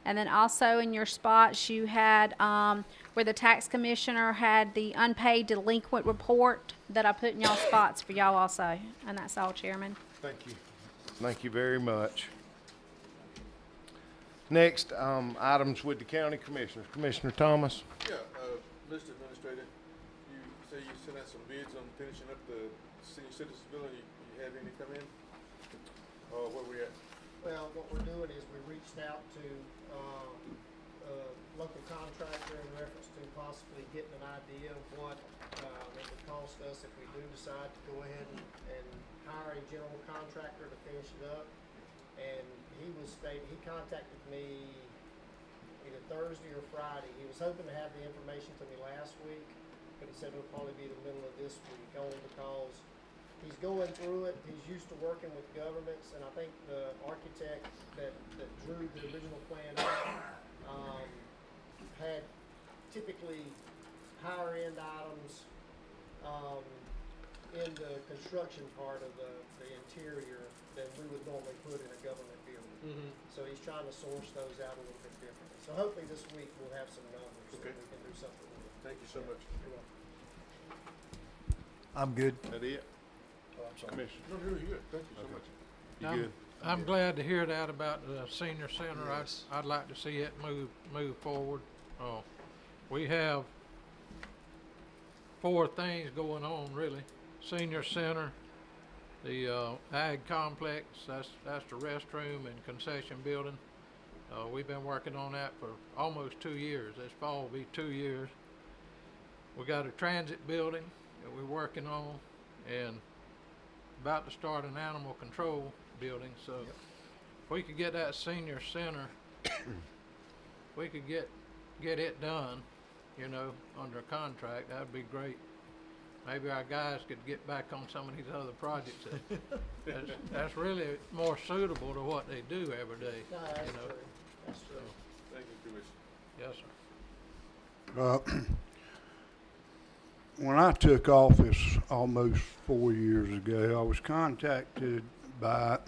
[SPEAKER 3] And then also in your spots you had where the tax commissioner had the unpaid delinquent report that I put in y'all spots for y'all also. And that's all, Chairman.
[SPEAKER 1] Thank you. Thank you very much. Next, items with the county commissioners. Commissioner Thomas?
[SPEAKER 2] Yeah, Mr. Administrator, you say you sent out some bids on finishing up the senior citizens building. You have any come in? Or where we at?
[SPEAKER 10] Well, what we're doing is we reached out to a local contractor in reference to possibly getting an idea of what it would cost us if we do decide to go ahead and hire a general contractor to finish it up. And he contacted me either Thursday or Friday. He was hoping to have the information to me last week, but he said it'll probably be the middle of this week, only because he's going through it. He's used to working with governments, and I think the architect that drew the original plan up had typically higher end items in the construction part of the interior than we would normally put in a government building. So he's trying to source those out a little bit differently. So hopefully this week we'll have some numbers so
[SPEAKER 2] Okay.
[SPEAKER 10] we can do something with it.
[SPEAKER 2] Thank you so much.
[SPEAKER 10] You're welcome.
[SPEAKER 8] I'm good.
[SPEAKER 1] That it?
[SPEAKER 2] Oh, I'm sorry.
[SPEAKER 1] Commissioner?
[SPEAKER 2] No, you're good. Thank you so
[SPEAKER 1] Okay.
[SPEAKER 2] much.
[SPEAKER 1] You
[SPEAKER 5] I'm-
[SPEAKER 1] good?
[SPEAKER 5] I'm glad to hear that about the senior center.
[SPEAKER 2] Yes.
[SPEAKER 5] I'd like to see it move forward. We have 4 things going on really. Senior center, the ag complex, that's the restroom and concession building. We've been working on that for almost 2 years. This fall will be 2 years. We got a transit building that we're working on and about to start an animal control building. So if we could get that senior center, we could get it done, under contract, that'd be great. Maybe our guys could get back on some of these other projects that's really more suitable to what they do every day.
[SPEAKER 10] No, that's
[SPEAKER 5] you know.
[SPEAKER 10] true. That's true.
[SPEAKER 2] Thank you, Commissioner.
[SPEAKER 5] Yes, sir.
[SPEAKER 4] When I took office almost 4 years ago, I was contacted by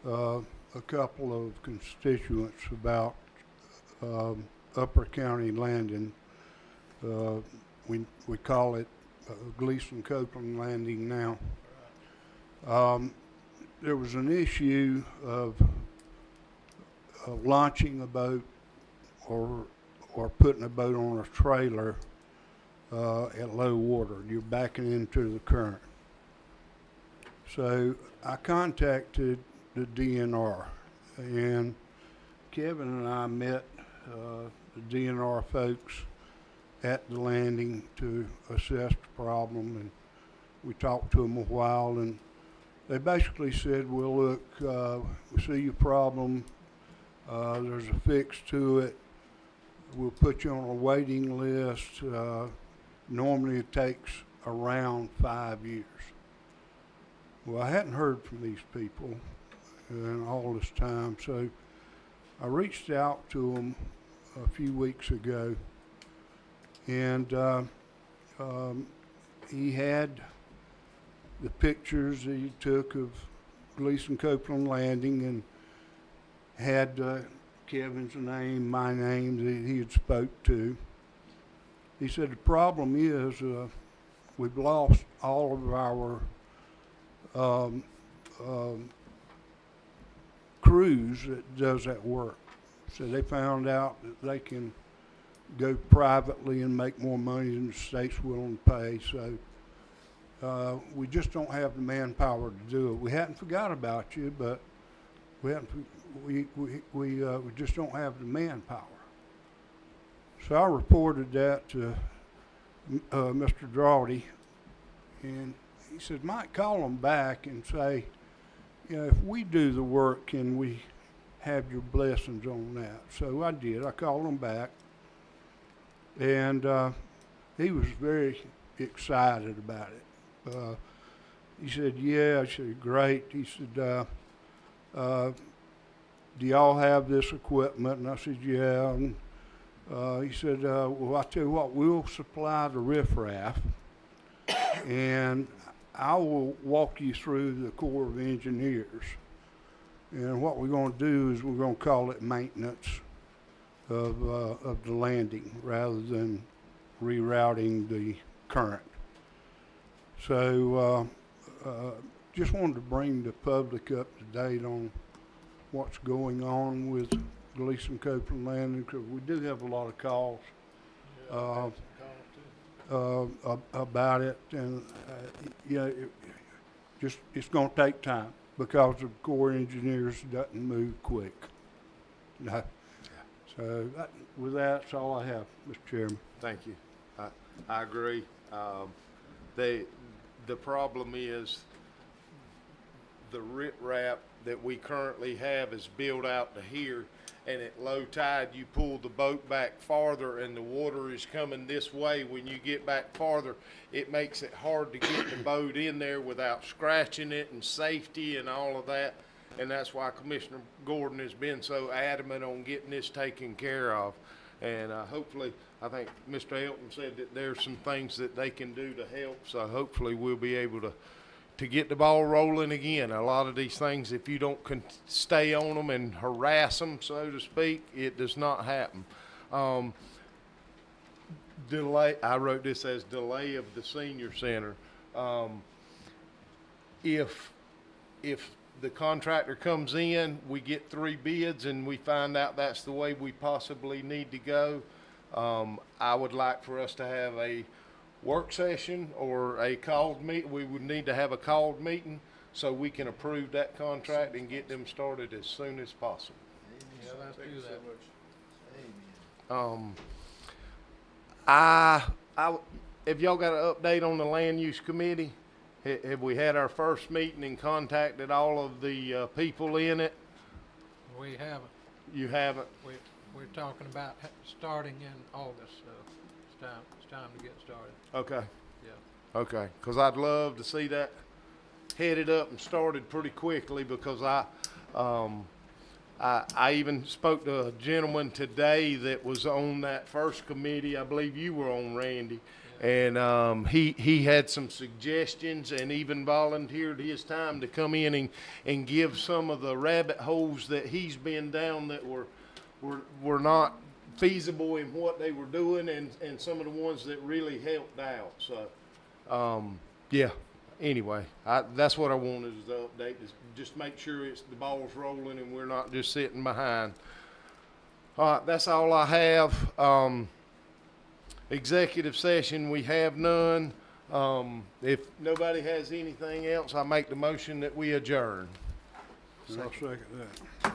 [SPEAKER 4] a couple of constituents about Upper County Landing. We call it Gleason Copeland Landing now. There was an issue of launching a boat or putting a boat on a trailer at low water. You're backing into the current. So I contacted the DNR, and Kevin and I met the DNR folks at the landing to assess the problem, and we talked to them a while, and they basically said, well, look, we see your problem, there's a fix to it, we'll put you on a waiting list. Normally it takes around 5 years. Well, I hadn't heard from these people in all this time, so I reached out to them a few weeks ago, and he had the pictures that he took of Gleason Copeland Landing and had Kevin's name, my name that he had spoke to. He said the problem is we've lost all of our crews that does that work. So they found out that they can go privately and make more money than the state's willing to pay. So we just don't have the manpower to do it. We hadn't forgot about you, but we just don't have the manpower. So I reported that to Mr. Drawdy, and he said, Mike, call them back and say, you know, if we do the work, can we have your blessings on that? So I did. I called him back, and he was very excited about it. He said, yeah. I said, great. He said, do y'all have this equipment? And I said, yeah. And he said, well, I tell you what, we'll supply the riffraff, and I will walk you through the Corps of Engineers. And what we're going to do is we're going to call it maintenance of the landing rather than rerouting the current. So just wanted to bring the public up to date on what's going on with Gleason Copeland Landing, because we do have a lot of calls about it, and you know, it's going to take time because the Corps of Engineers doesn't move quick. No. So with that, that's all I have, Mr. Chairman.
[SPEAKER 1] Thank you. I agree. The problem is the riprap that we currently have is built out to here, and at low tide you pull the boat back farther and the water is coming this way. When you get back farther, it makes it hard to get the boat in there without scratching it, and safety and all of that. And that's why Commissioner Gordon has been so adamant on getting this taken care of. And hopefully, I think Mr. Elton said that there's some things that they can do to help, so hopefully we'll be able to get the ball rolling again. A lot of these things, if you don't stay on them and harass them, so to speak, it does not happen. Delay, I wrote this as delay of the senior center. If the contractor comes in, we get 3 bids and we find out that's the way we possibly need to go, I would like for us to have a work session or a called meet. We would need to have a called meeting so we can approve that contract and get them started as soon as possible.
[SPEAKER 5] Yeah, let's do that.
[SPEAKER 1] Have y'all got an update on the land use committee? Have we had our first meeting and contacted all of the people in it?
[SPEAKER 5] We haven't.
[SPEAKER 1] You haven't?
[SPEAKER 5] We're talking about starting in August, so it's time to get started.
[SPEAKER 1] Okay.
[SPEAKER 5] Yeah.
[SPEAKER 1] Okay, because I'd love to see that headed up and started pretty quickly, because I even spoke to a gentleman today that was on that first committee. I believe you were on, Randy. And he had some suggestions and even volunteered his time to come in and give some of the rabbit holes that he's been down that were not feasible in what they were doing, and some of the ones that really helped out. So, yeah, anyway, that's what I wanted as the update, is just make sure the ball's rolling and we're not just sitting behind. All right, that's all I have. Executive session, we have none. If nobody has anything else, I make the motion that we adjourn.
[SPEAKER 4] And I'll second that.